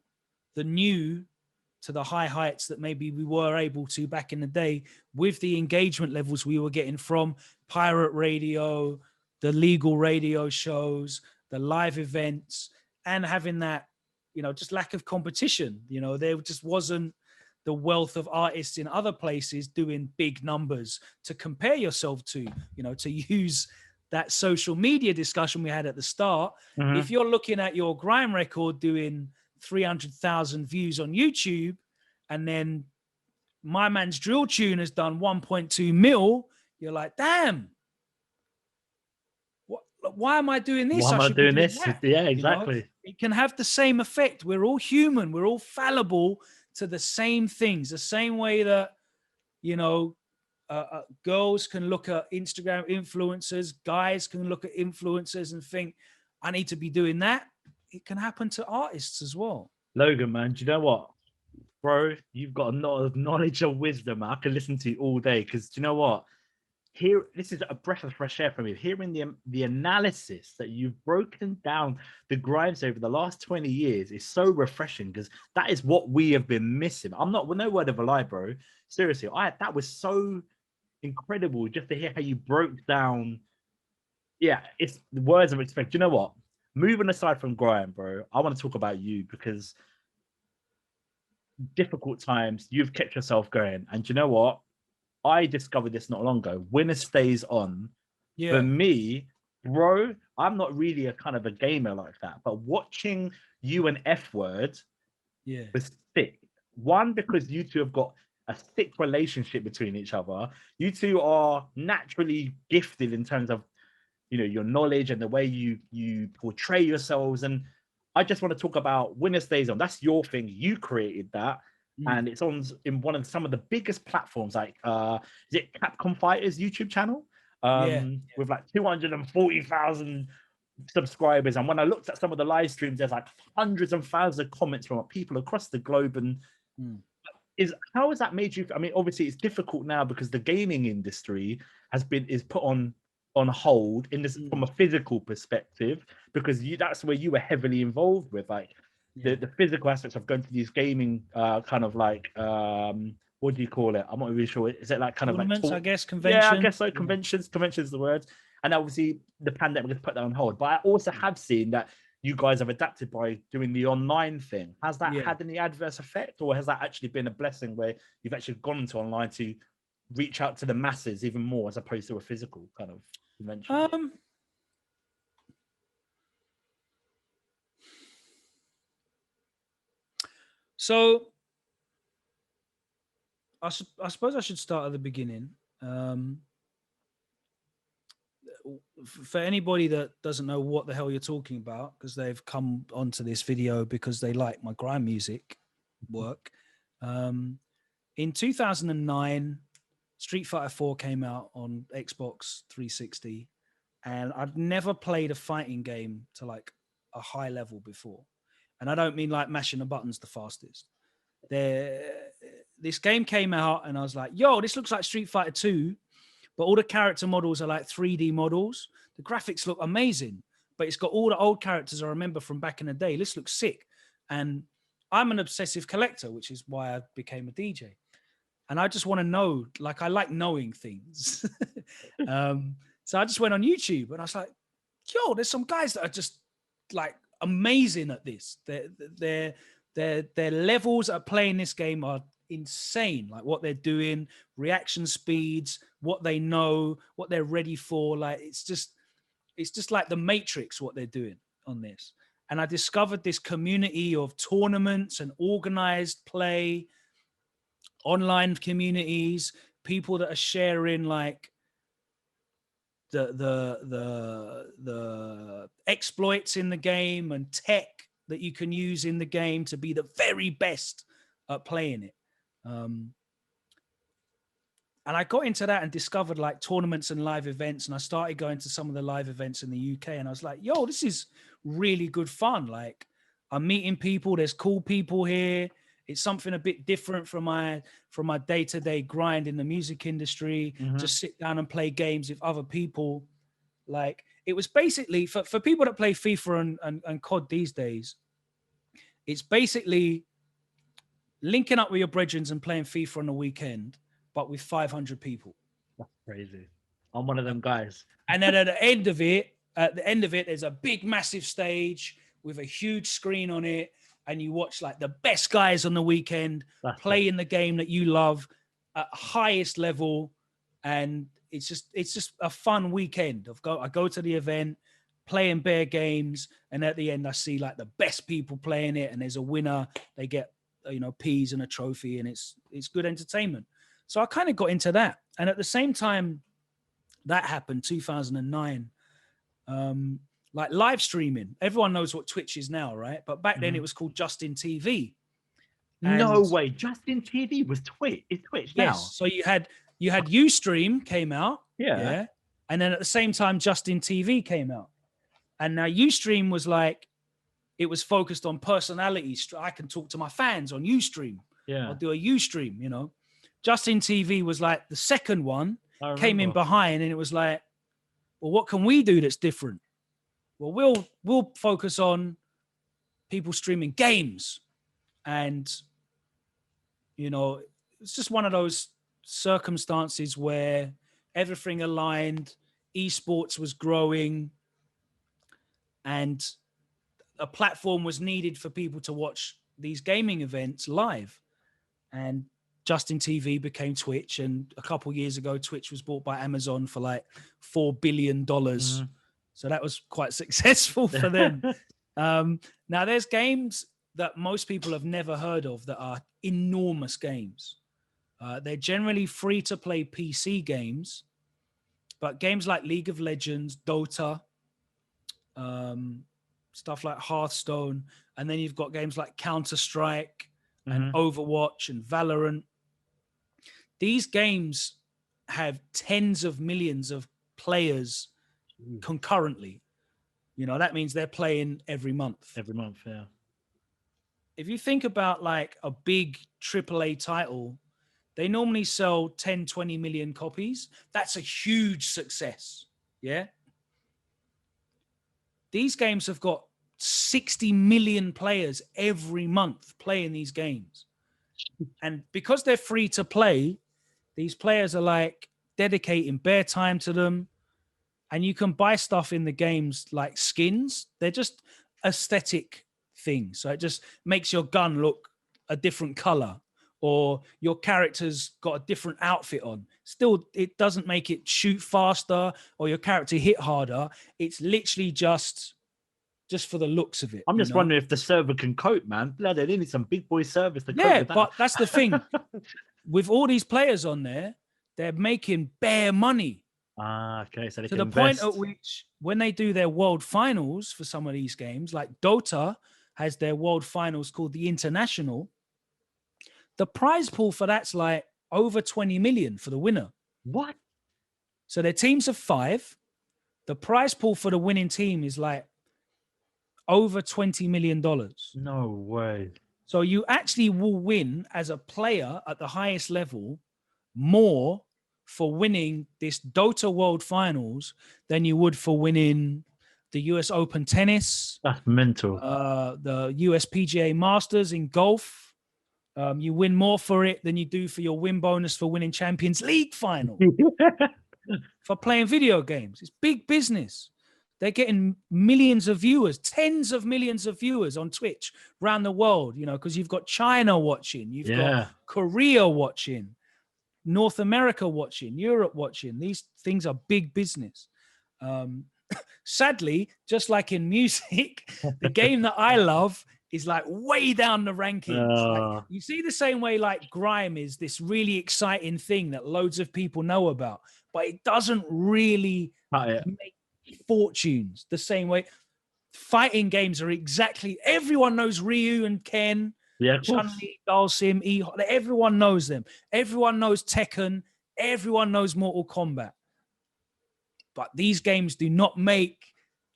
the new to the high heights that maybe we were able to back in the day with the engagement levels we were getting from pirate radio, the legal radio shows, the live events, and having that, you know, just lack of competition. You know, there just wasn't the wealth of artists in other places doing big numbers to compare yourself to, you know, to use that social media discussion we had at the start. If you're looking at your grime record doing 300,000 views on YouTube, and then my man's drill tune has done 1.2 mil, you're like, damn, why am I doing this? Why am I doing this? That. Yeah, exactly. You know? It can have the same effect. We're all human. We're all fallible to the same things, the same way that, you know, girls can look at Instagram influencers, guys can look at influencers and think, I need to be doing that. It can happen to artists as well. Logan, man, do you know what? Bro, you've got a lot of knowledge and wisdom. I can listen to you all day because do you know what? This is a breath of fresh air for me. Hearing the analysis that you've broken down the grimes over the last 20 years is so refreshing because that is what we have been missing. No word of a lie, bro. Seriously, that was so incredible just to hear how you broke down. Yeah, it's the words of respect. Do you know what? Moving aside from grime, bro, I want to talk about you because difficult times, you've kept yourself going. And do you know what? I discovered this not long ago. Winner stays on. For me, bro, I'm not really a kind of a gamer like that, but watching you and F Word Yeah. was sick. One, because you two have got a thick relationship between each other. You two are naturally gifted in terms of, you know, your knowledge and the way you portray yourselves. And I just want to talk about Winner Stays On. That's your thing. You created that. And it's on in one of some of the biggest platforms, like is it Capcom Fighters YouTube channel? Yeah. With like 240,000 subscribers. And when I looked at some of the live streams, there's like hundreds and thousands of comments from people across the globe. And how has that made you? I mean, obviously it's difficult now because the gaming industry is put on hold in this from a physical perspective, because that's where you were heavily involved with, like the physical aspects of going to these gaming kind of like what do you call it? I'm not really sure. Is it like kind Tournaments, of like I guess, conventions? Yeah, I guess so. Conventions is the word. And obviously the pandemic has put that on hold. But I also have seen that you guys have adapted by doing the online thing. Has that had any adverse effect, or has that actually been a blessing where you've actually gone into online to reach out to the masses even more as opposed to a physical kind of convention? So I suppose I should start at the beginning. For anybody that doesn't know what the hell you're talking about, because they've come onto this video because they like my grime music work. In 2009, Street Fighter 4 came out on Xbox 360, and I'd never played a fighting game to like a high level before. And I don't mean like mashing the buttons the fastest. This game came out, and I was like, yo, this looks like Street Fighter 2, but all the character models are like 3D models. The graphics look amazing, but it's got all the old characters I remember from back in the day. This looks sick. And I'm an obsessive collector, which is why I became a DJ. And I just want to know, like, I like knowing things. So I just went on YouTube and I was like, yo, there's some guys that are just like amazing at this. Their levels at playing this game are insane. Like what they're doing, reaction speeds, what they know, what they're ready for. Like it's just like the Matrix what they're doing on this. And I discovered this community of tournaments and organized play, online communities, people that are sharing like the exploits in the game and tech that you can use in the game to be the very best at playing it. And I got into that and discovered like tournaments and live events. And I started going to some of the live events in the UK. And I was like, yo, this is really good fun. Like I'm meeting people. There's cool people here. It's something a bit different from my day-to-day grind in the music industry. Just sit down and play games with other people. Like it was basically for people that play FIFA and COD these days, it's basically linking up with your brethren and playing FIFA on the weekend, but with 500 people. That's crazy. I'm one of them guys. And then at the end of it, there's a big, massive stage with a huge screen on it. And you watch like the best guys on the weekend playing the game that you love at highest level. And it's just a fun weekend. I go to the event, playing bare games. And at the end, I see like the best people playing it. And there's a winner. They get, peas and a trophy, and it's good entertainment. So I kind of got into that. And at the same time that happened, 2009, like live streaming. Everyone knows what Twitch is now, right? But back then it was called Justin TV. No way. Justin TV was Twitch. It's Twitch now. Yes. So you had Ustream came out. Yeah. And then at the same time, Justin TV came out. And now Ustream was like, it was focused on personalities. I can talk to my fans on Ustream. Yeah. I'll do a Ustream, Justin TV was like the second one, came in behind, and it was like, well, what can we do that's different? Well, we'll focus on people streaming games. And, it's just one of those circumstances where everything aligned, esports was growing, and a platform was needed for people to watch these gaming events live. And Justin TV became Twitch. And a couple of years ago, Twitch was bought by Amazon for like $4 billion. So that was quite successful for them. Now there's games that most people have never heard of that are enormous games. They're generally free to play PC games, but games like League of Legends, Dota, stuff like Hearthstone, and then you've got games like Counter-Strike and Overwatch and Valorant. These games have tens of millions of players concurrently. You know, that means they're playing every month. Every month, yeah. If you think about like a big AAA title, they normally sell 10, 20 million copies. That's a huge success. Yeah. These games have got 60 million players every month playing these games. And because they're free to play, these players are like dedicating bare time to them. And you can buy stuff in the games like skins. They're just aesthetic things. So it just makes your gun look a different color, or your character's got a different outfit on. Still, it doesn't make it shoot faster or your character hit harder. It's literally just for the looks of it. I'm just wondering if the server can cope, man. Bloody, they need some big boy service to cope with that. But that's the thing. With all these players on there, they're making bare money. Okay. So they to can the point at which when they do their world finals for some of these games, like Dota has their world finals called the International, the prize pool for that's like over 20 million for the winner. What? So their teams of 5. The prize pool for the winning team is like over $20 million. No way. So you actually will win as a player at the highest level more for winning this Dota World Finals than you would for winning the US Open Tennis. That's mental. The US PGA Masters in golf. You win more for it than you do for your win bonus for winning Champions League final. For playing video games. It's big business. They're getting millions of viewers, tens of millions of viewers on Twitch around the world, you know, because you've got China watching, you've got Korea watching, North America watching, Europe watching. These things are big business. Sadly, just like in music, the game that I love is like way down the rankings. Like, you see the same way like Grime is this really exciting thing that loads of people know about, but it doesn't really make fortunes the same way. Fighting games are exactly, everyone knows Ryu and Ken. Yeah, Chun-Li, Dalsim, everyone knows them. Everyone knows Tekken. Everyone knows Mortal Kombat. But these games do not make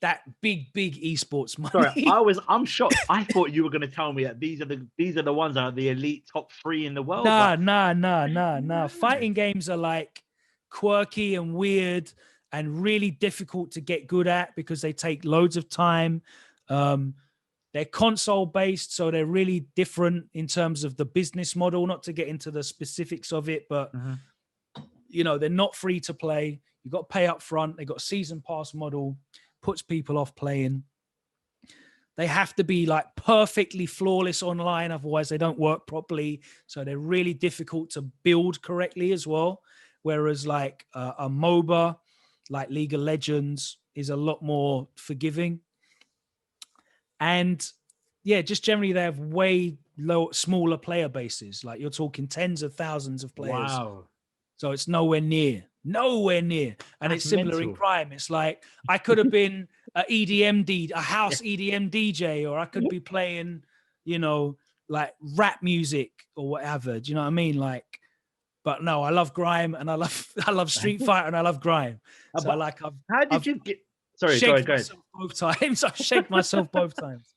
that big esports money. Sorry, I'm shocked. I thought you were going to tell me that these are the ones that are the elite top 3 in the world. Nah. Fighting games are like quirky and weird and really difficult to get good at because they take loads of time. They're console based, so they're really different in terms of the business model, not to get into the specifics of it, but you know, they're not free to play. You've got to pay up front. They've got a season pass model, puts people off playing. They have to be like perfectly flawless online, otherwise they don't work properly. So they're really difficult to build correctly as well. Whereas like a MOBA, like League of Legends, is a lot more forgiving. And yeah, just generally they have way smaller player bases. Like you're talking tens of thousands of players. Wow. So it's nowhere near. And That's it's similar mental. in Grime. It's like I could have been a house EDM DJ, or I could be playing, you know, like rap music or whatever. Do you know what I mean? Like, but no, I love Grime and I love Street Fighter and I love Grime. So like, how did you get? Sorry, go ahead. Both times. I've shaken myself both times.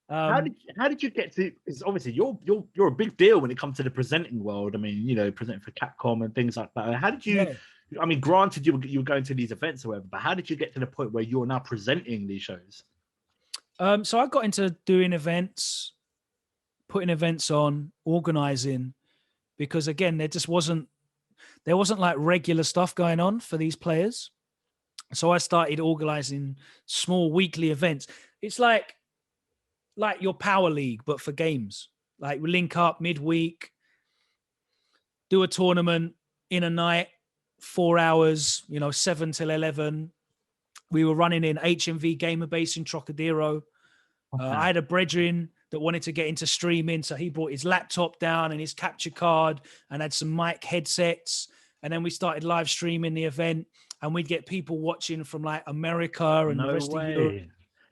How did you get to? Because obviously you're a big deal when it comes to the presenting world. I mean, you know, presenting for Capcom and things like that. How did you? Yeah. I mean, granted, you were going to these events or whatever, but how did you get to the point where you're now presenting these shows? So I got into doing events, putting events on, organizing, because again, there wasn't like regular stuff going on for these players. So I started organizing small weekly events. It's like your Power League, but for games. Like we link up midweek, do a tournament in a night, 4 hours, you know, 7 till 11. We were running in HMV Gamer Base in Trocadero. I had a brethren that wanted to get into streaming, so he brought his laptop down and his capture card and had some mic headsets. And then we started live streaming the event, and we'd get people watching from like America and the rest of Europe.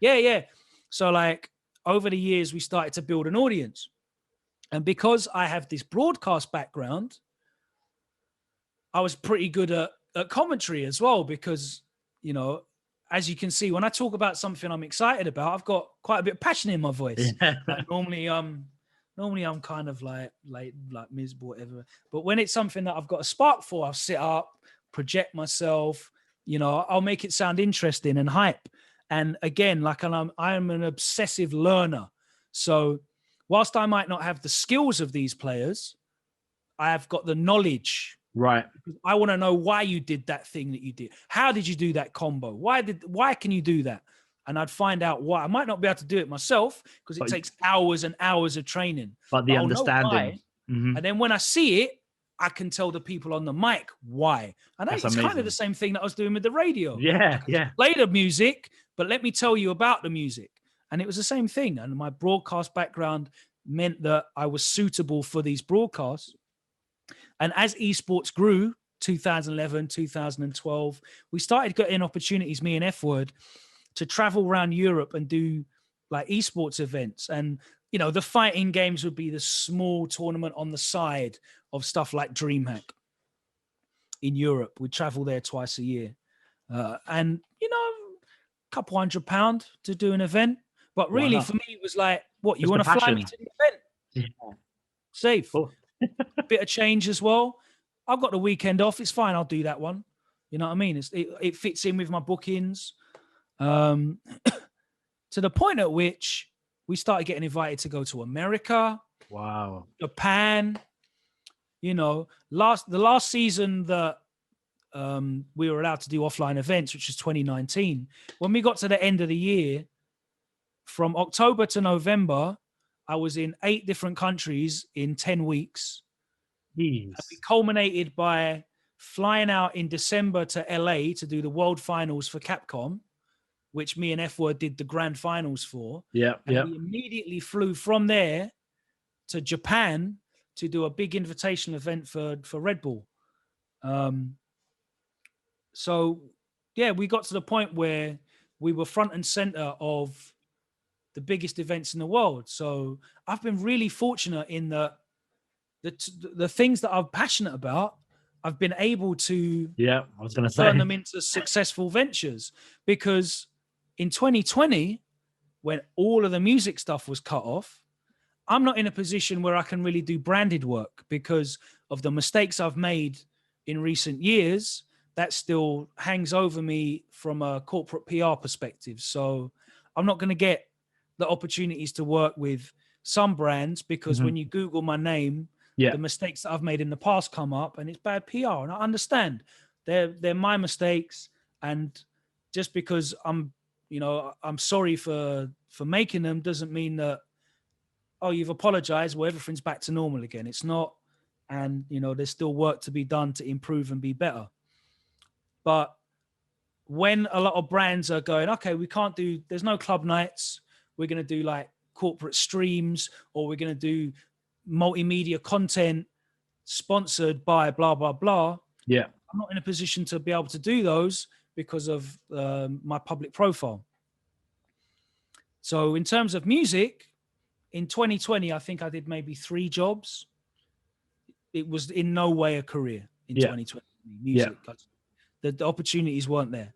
Yeah. So like over the years, we started to build an audience. And because I have this broadcast background, I was pretty good at commentary as well, because, you know, as you can see, when I talk about something I'm excited about, I've got quite a bit of passion in my voice. Like normally I'm kind of like miserable, whatever. But when it's something that I've got a spark for, I'll sit up, project myself, you know, I'll make it sound interesting and hype. And again, like I'm an obsessive learner. So whilst I might not have the skills of these players, I have got the knowledge. Right. I want to know why you did that thing that you did. How did you do that combo? Why can you do that? And I'd find out why. I might not be able to do it myself because it takes hours and hours of training. But the understanding. And then when I see it, I can tell the people on the mic why. And it's kind of the same thing that I was doing with the radio. Yeah. Play the music, but let me tell you about the music. And it was the same thing. And my broadcast background meant that I was suitable for these broadcasts. And as esports grew, 2011, 2012, we started getting opportunities, me and F-Word, to travel around Europe and do like esports events. And, you know, the fighting games would be the small tournament on the side of stuff like DreamHack in Europe. We'd travel there twice a year. And, you know, a couple £100 to do an event. But really, for me, it was like, what, you want to fly me to the event? Yeah. Safe. Cool. Bit of change as well. I've got the weekend off. It's fine. I'll do that one. You know what I mean? It fits in with my bookings. To the point at which we started getting invited to go to America. Wow. Japan. You know, the last season that we were allowed to do offline events, which was 2019. When we got to the end of the year, from October to November, I was in 8 different countries in 10 weeks. Jeez. And we culminated by flying out in December to LA to do the World Finals for Capcom, which me and F-Word did the grand finals for. Yeah. We immediately flew from there to Japan to do a big invitational event for Red Bull. So, yeah, we got to the point where we were front and center of the biggest events in the world. So I've been really fortunate in that the things that I'm passionate about, I've been able to turn them into successful ventures. Because in 2020, when all of the music stuff was cut off, I'm not in a position where I can really do branded work because of the mistakes I've made in recent years. That still hangs over me from a corporate PR perspective. So I'm not going to get the opportunities to work with some brands because when you Google my name, the mistakes that I've made in the past come up and it's bad PR. And I understand they're my mistakes. And just because I'm sorry for making them doesn't mean that, oh, you've apologized. Well, everything's back to normal again. It's not. And, you know, there's still work to be done to improve and be better. But when a lot of brands are going, okay, there's no club nights. We're going to do like corporate streams, or we're going to do multimedia content sponsored by blah, blah, blah. Yeah. I'm not in a position to be able to do those because of my public profile. So in terms of music, in 2020, I think I did maybe 3 jobs. It was in no way a career in 2020. Music. The opportunities weren't there.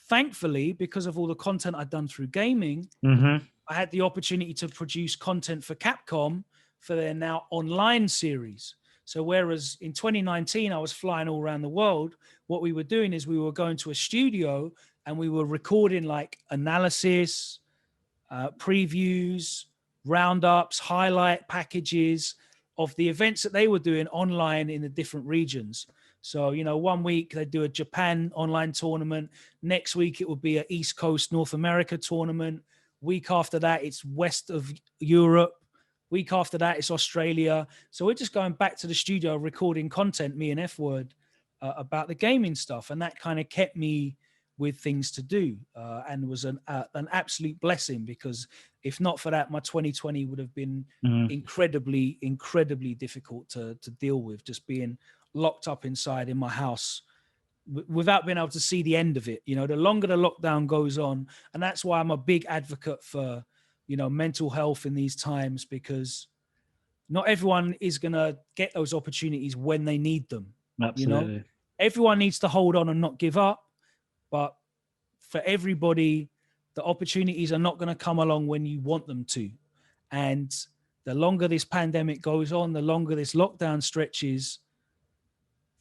Thankfully, because of all the content I'd done through gaming, I had the opportunity to produce content for Capcom for their now online series. So whereas in 2019, I was flying all around the world, what we were doing is we were going to a studio and we were recording like analysis, previews, roundups, highlight packages of the events that they were doing online in the different regions. So, you know, one week they do a Japan online tournament. Next week it would be an East Coast North America tournament. Week after that, it's west of Europe. Week after that, it's Australia. So we're just going back to the studio, recording content, me and F-Word, about the gaming stuff. And that kind of kept me with things to do, and was an absolute blessing, because if not for that, my 2020 would have been incredibly difficult to deal with, just being locked up inside in my house without being able to see the end of it. You know, the longer the lockdown goes on, and that's why I'm a big advocate for, you know, mental health in these times, because not everyone is going to get those opportunities when they need them. Absolutely. You know, everyone needs to hold on and not give up, but for everybody, the opportunities are not going to come along when you want them to. And the longer this pandemic goes on, the longer this lockdown stretches,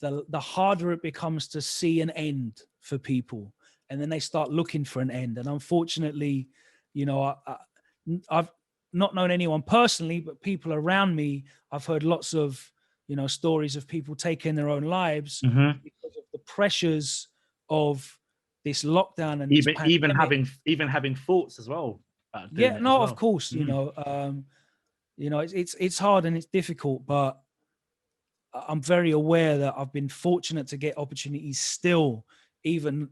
the harder it becomes to see an end for people. And then they start looking for an end. And unfortunately, you know, I've not known anyone personally, but people around me, I've heard lots of, you know, stories of people taking their own lives because of the pressures of this lockdown and this pandemic. even having thoughts as well. Yeah, no, of course, you know, it's hard and it's difficult, but I'm very aware that I've been fortunate to get opportunities still, even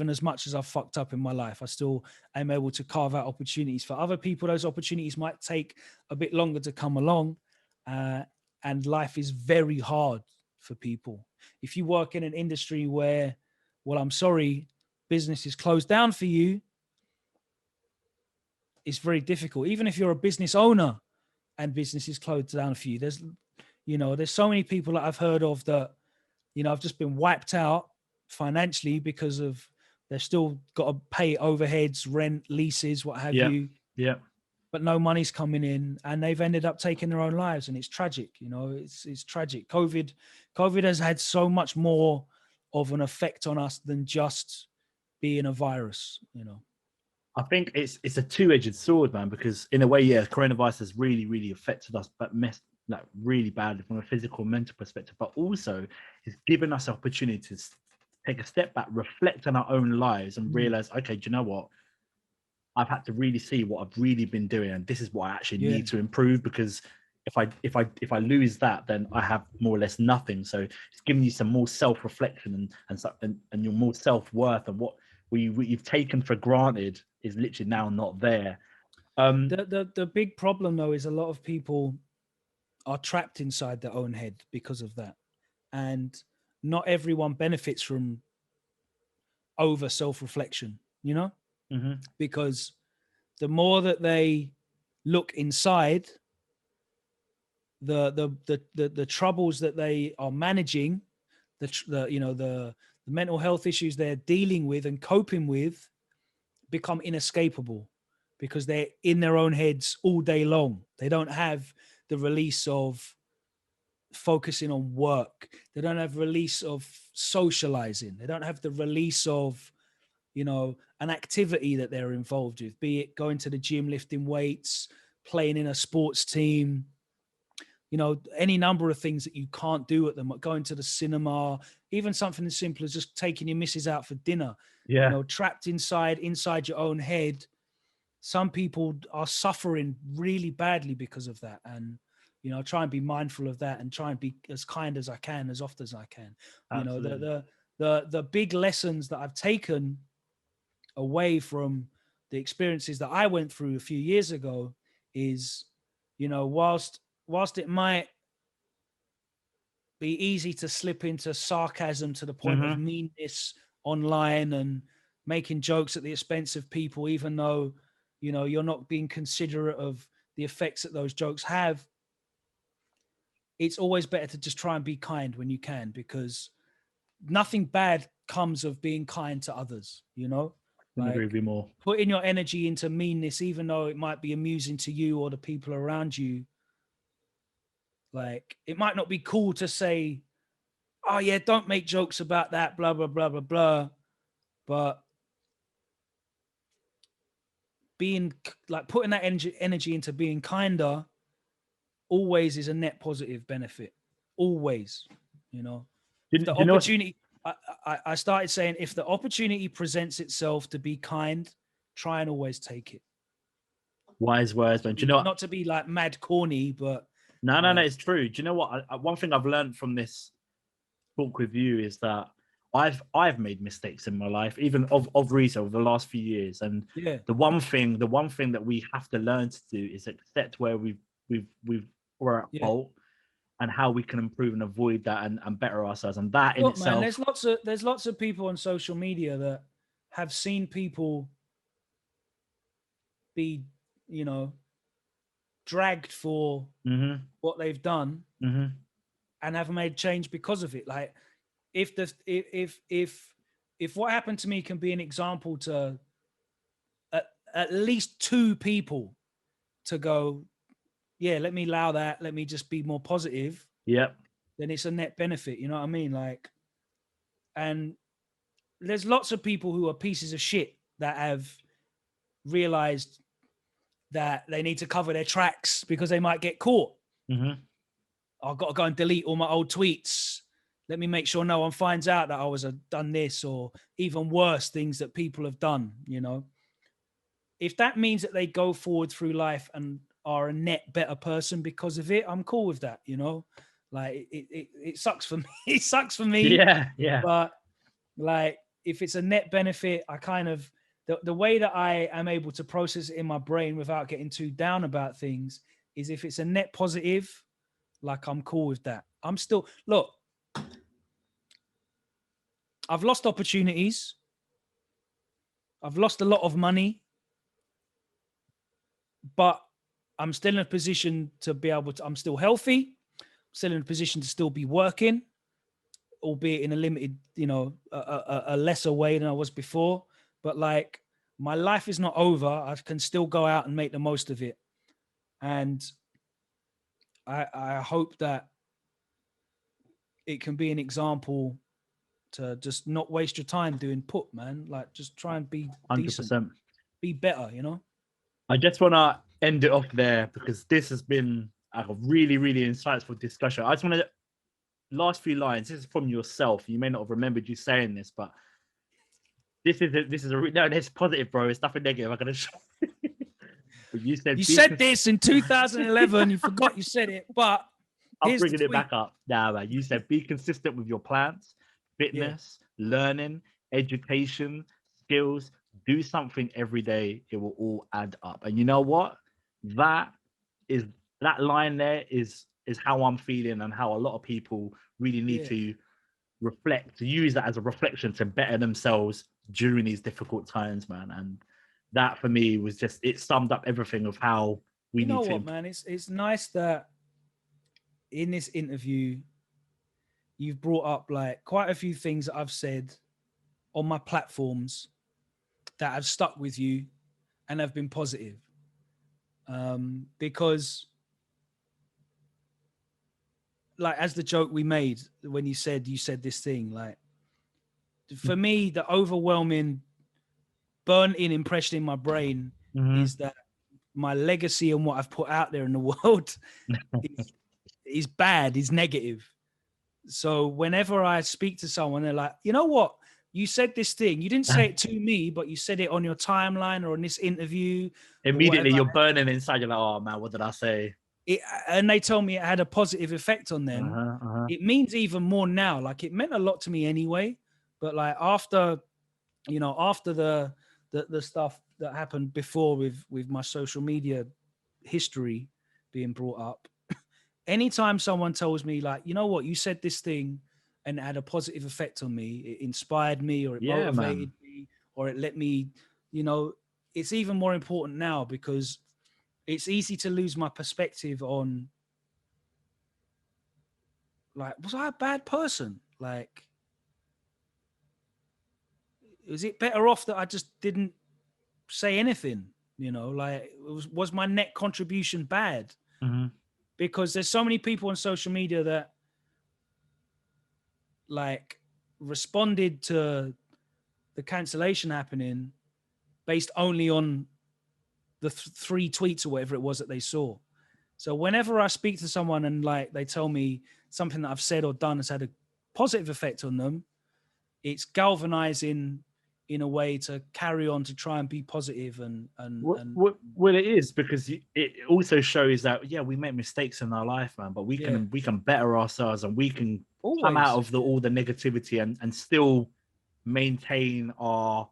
as much as I've fucked up in my life, I still am able to carve out opportunities. For other people, those opportunities might take a bit longer to come along, and life is very hard for people. If you work in an industry where, well, I'm sorry, business is closed down for you, it's very difficult. Even if you're a business owner and business is closed down for you, there's so many people that I've heard of that, you know, have just been wiped out financially because of they've still got to pay overheads, rent, leases, what have you. Yeah. But no money's coming in, and they've ended up taking their own lives, and it's tragic. You know, it's tragic. COVID has had so much more of an effect on us than just being a virus. You know, I think it's a two-edged sword, man, because in a way, yeah, coronavirus has really affected us, but like really badly from a physical and mental perspective, but also it's given us opportunity to take a step back, reflect on our own lives, and realize, okay, do you know what? I've had to really see what I've really been doing, and this is what I actually need to improve, because if I lose that, then I have more or less nothing. So it's giving you some more self-reflection and your more self-worth, and what you've taken for granted is literally now not there. The big problem though is a lot of people are trapped inside their own head because of that, and not everyone benefits from over self-reflection, you know, because the more that they look inside, the troubles that they are managing, the mental health issues they're dealing with and coping with become inescapable, because they're in their own heads all day long. They don't have the release of focusing on work. They don't have release of socializing. They don't have the release of, you know, an activity that they're involved with, be it going to the gym, lifting weights, playing in a sports team, you know, any number of things that you can't do at them, going to the cinema, even something as simple as just taking your missus out for dinner. You know, trapped inside your own head. Some people are suffering really badly because of that. And, you know, I try and be mindful of that and try and be as kind as I can, as often as I can. Absolutely. You know, the big lessons that I've taken away from the experiences that I went through a few years ago is, you know, whilst it might be easy to slip into sarcasm to the point of meanness online and making jokes at the expense of people, even though, you know, you're not being considerate of the effects that those jokes have, it's always better to just try and be kind when you can, because nothing bad comes of being kind to others, you know? Couldn't agree with you more. Putting your energy into meanness, even though it might be amusing to you or the people around you, like, it might not be cool to say, oh yeah, don't make jokes about that, blah, blah, blah, blah, blah. But being like, putting that energy into being kinder always is a net positive benefit. Always, you know. The opportunity, I started saying, if the opportunity presents itself to be kind, try and always take it. Wise words, man. Do you know what? Not to be like mad corny, but no, it's true. Do you know what? One thing I've learned from this talk with you is that I've made mistakes in my life, even of recent, over the last few years. And Yeah. the one thing that we have to learn to do is accept where we're at Yeah. fault and how we can improve and avoid that and better ourselves. And that in Look, man, itself, there's lots of people on social media that have seen people be, you know, dragged for what they've done and have made change because of it. Like if what happened to me can be an example to at least two people to go, yeah, let me allow that, let me just be more positive, yep. then it's a net benefit. You know what I mean? Like, and there's lots of people who are pieces of shit that have realized that they need to cover their tracks because they might get caught. I've got to go and delete all my old tweets. Let me make sure no one finds out that I was done this, or even worse, things that people have done, you know. If that means that they go forward through life and are a net better person because of it, I'm cool with that, you know. Like it sucks for me. It sucks for me. Yeah. But like if it's a net benefit, I kind of the way that I am able to process it in my brain without getting too down about things is if it's a net positive, like I'm cool with that. I'm still look, I've lost opportunities. I've lost a lot of money, but I'm still in a position to be able to, I'm still healthy, still in a position to still be working, albeit in a limited, you know, a lesser way than I was before. But like my life is not over. I can still go out and make the most of it. And I hope that it can be an example to just not waste your time doing put, man. Like just try and be 100%. decent, be better, you know? I just want to end it off there because this has been a really, really insightful discussion. I just want to, last few lines, this is from yourself. You may not have remembered you saying this, but this is no, it's positive, bro. It's nothing negative. I'm going to show but you said this in 2011. You forgot you said it, but I'm bringing it back up. Nah, man. You said be consistent with your plans, fitness, learning, education, skills. Do something every day. It will all add up. And you know what? That line there is how I'm feeling and how a lot of people really need to reflect, to use that as a reflection to better themselves during these difficult times, man. And that for me was just, it summed up everything of how we need to. Man, it's nice that in this interview you've brought up like quite a few things that I've said on my platforms that have stuck with you and have been positive. Because like as the joke we made when you said this thing, like for me, the overwhelming burnt-in impression in my brain is that my legacy and what I've put out there in the world is bad, is negative. So whenever I speak to someone, they're like, you know what? You said this thing. You didn't say it to me, but you said it on your timeline or on this interview. Immediately you're burning inside. You're like, oh man, what did I say? And they told me it had a positive effect on them. It means even more now. Like it meant a lot to me anyway. But like after the stuff that happened before with my social media history being brought up, anytime someone tells me like, you know what, you said this thing and it had a positive effect on me, it inspired me or it motivated me or it let me, you know, it's even more important now because it's easy to lose my perspective on like, was I a bad person? Like, is it better off that I just didn't say anything? You know, like was my net contribution bad? Because there's so many people on social media that like responded to the cancellation happening based only on the 3 tweets or whatever it was that they saw. So whenever I speak to someone and like they tell me something that I've said or done has had a positive effect on them, it's galvanizing in a way to carry on to try and be positive Well, it is because it also shows that we make mistakes in our life, man, but we yeah, can better ourselves, and we can come always. out of all the negativity and still maintain our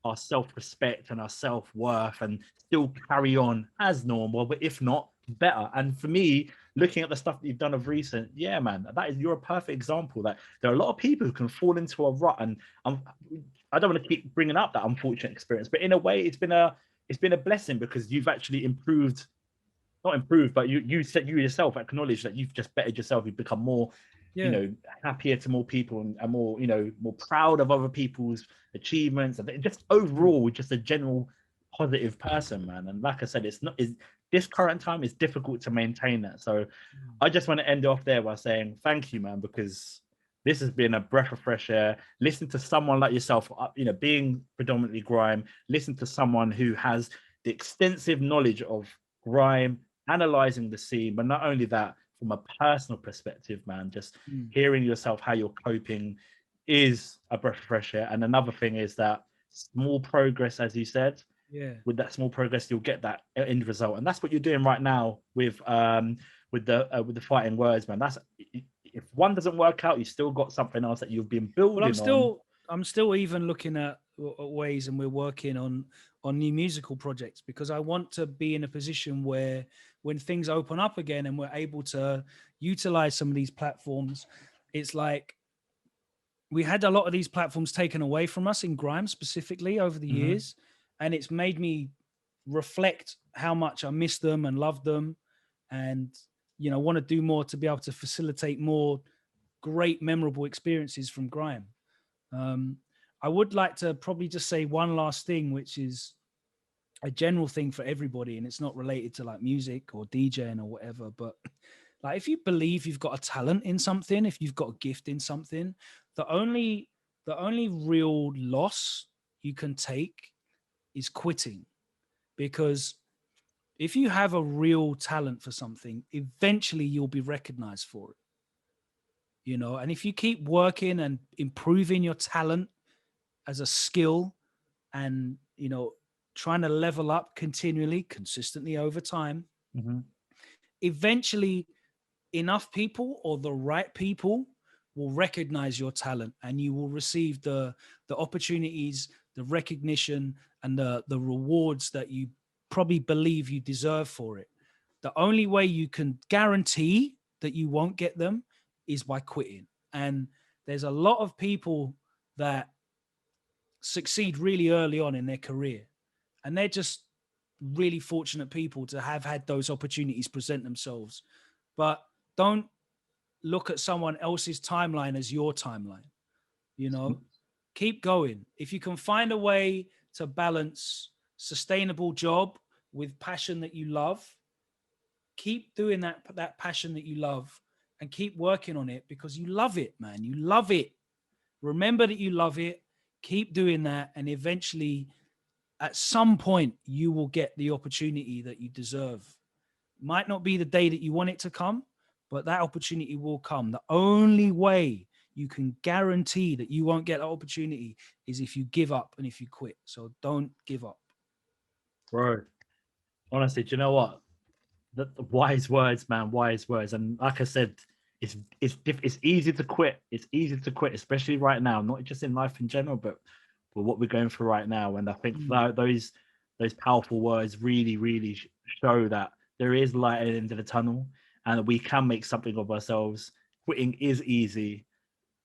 our self-respect and our self-worth, and still carry on as normal, but if not better. And for me, looking at the stuff that you've done of recent, man, you're a perfect example that there are a lot of people who can fall into a rut. And I don't want to keep bringing up that unfortunate experience, but in a way, it's been a blessing, because you've actually not improved, but you said, you yourself acknowledge that you've just bettered yourself. You've become more, happier to more people, and more, more proud of other people's achievements, and just overall, just a general positive person, man. And like I said, this current time is difficult to maintain that. So I just want to end off there by saying thank you, man, because this has been a breath of fresh air. Listen to someone like yourself, being predominantly grime, listen to someone who has the extensive knowledge of grime, analyzing the scene, but not only that, from a personal perspective, man, just hearing yourself, how you're coping, is a breath of fresh air. And another thing is that small progress, as you said, with that small progress, you'll get that end result. And that's what you're doing right now with the fighting words, man. That's, if one doesn't work out, you still got something else that you've been building I'm still even looking at ways, and we're working on new musical projects, because I want to be in a position where when things open up again and we're able to utilize some of these platforms, it's like we had a lot of these platforms taken away from us in grime specifically over the years, and it's made me reflect how much I miss them and love them, and want to do more to be able to facilitate more great memorable experiences from grime. I would like to probably just say one last thing, which is a general thing for everybody, and it's not related to like music or DJing or whatever, but like, if you believe you've got a talent in something, if you've got a gift in something, the only real loss you can take is quitting. Because if you have a real talent for something, eventually you'll be recognized for it. And if you keep working and improving your talent as a skill, and trying to level up continually, consistently over time, eventually enough people, or the right people, will recognize your talent, and you will receive the opportunities, the recognition, and the rewards that you probably believe you deserve for it. The only way you can guarantee that you won't get them is by quitting. And there's a lot of people that succeed really early on in their career, and they're just really fortunate people to have had those opportunities present themselves. But don't look at someone else's timeline as your timeline. Keep going. If you can find a way to balance sustainable job with passion that you love, keep doing that passion that you love, and keep working on it, because you love it, man. You love it. Remember that you love it. Keep doing that, and eventually, at some point, you will get the opportunity that you deserve. Might not be the day that you want it to come, but that opportunity will come. The only way you can guarantee that you won't get that opportunity is if you give up and if you quit. So don't give up. Bro, honestly, do you know what? The wise words, man, wise words. And like I said, it's easy to quit. It's easy to quit, especially right now, not just in life in general, but for what we're going through right now. And I think those powerful words really show that there is light at the end of the tunnel, and we can make something of ourselves. Quitting is easy,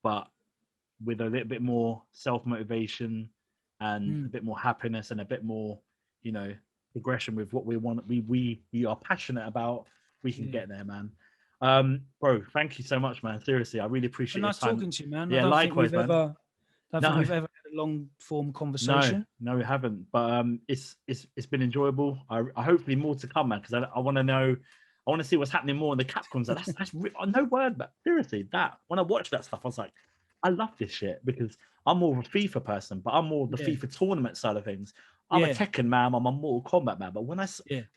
but with a little bit more self-motivation and a bit more happiness and a bit more, progression with what we want, we are passionate about, we can get there, man. Bro, thank you so much, man. Seriously, I really appreciate Nice your time. talking to you, man. Yeah, I don't likewise, think we've ever had a long form conversation. No, we haven't. But it's been enjoyable. I hopefully more to come, man, because I want to know. I want to see what's happening more in the Capcoms. That's no word, but seriously, that when I watched that stuff, I was like, I love this shit, because I'm more of a FIFA person, but I'm more of the FIFA tournament side of things. I'm a Tekken man. I'm a Mortal Kombat man. But when I'm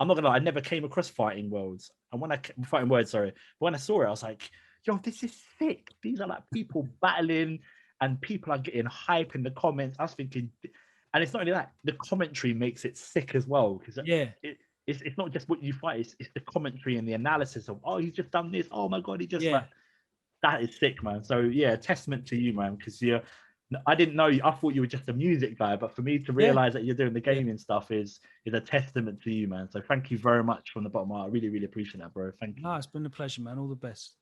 not gonna lie, I never came across Fighting Worlds, and Fighting Words, sorry. But when I saw it, I was like, yo, this is sick. These are like people battling and people are getting hype in the comments. I was thinking, and it's not only that, the commentary makes it sick as well, because it's not just what you fight, it's the commentary and the analysis of, oh, he's just done this, oh my god, he just like, that is sick, man. So yeah, testament to you, man, because I didn't know you. I thought you were just a music guy, but for me to realize that you're doing the gaming stuff is a testament to you, man. So thank you very much from the bottom of my heart. I really, really appreciate that, bro. Thank you. No, it's been a pleasure, man. All the best.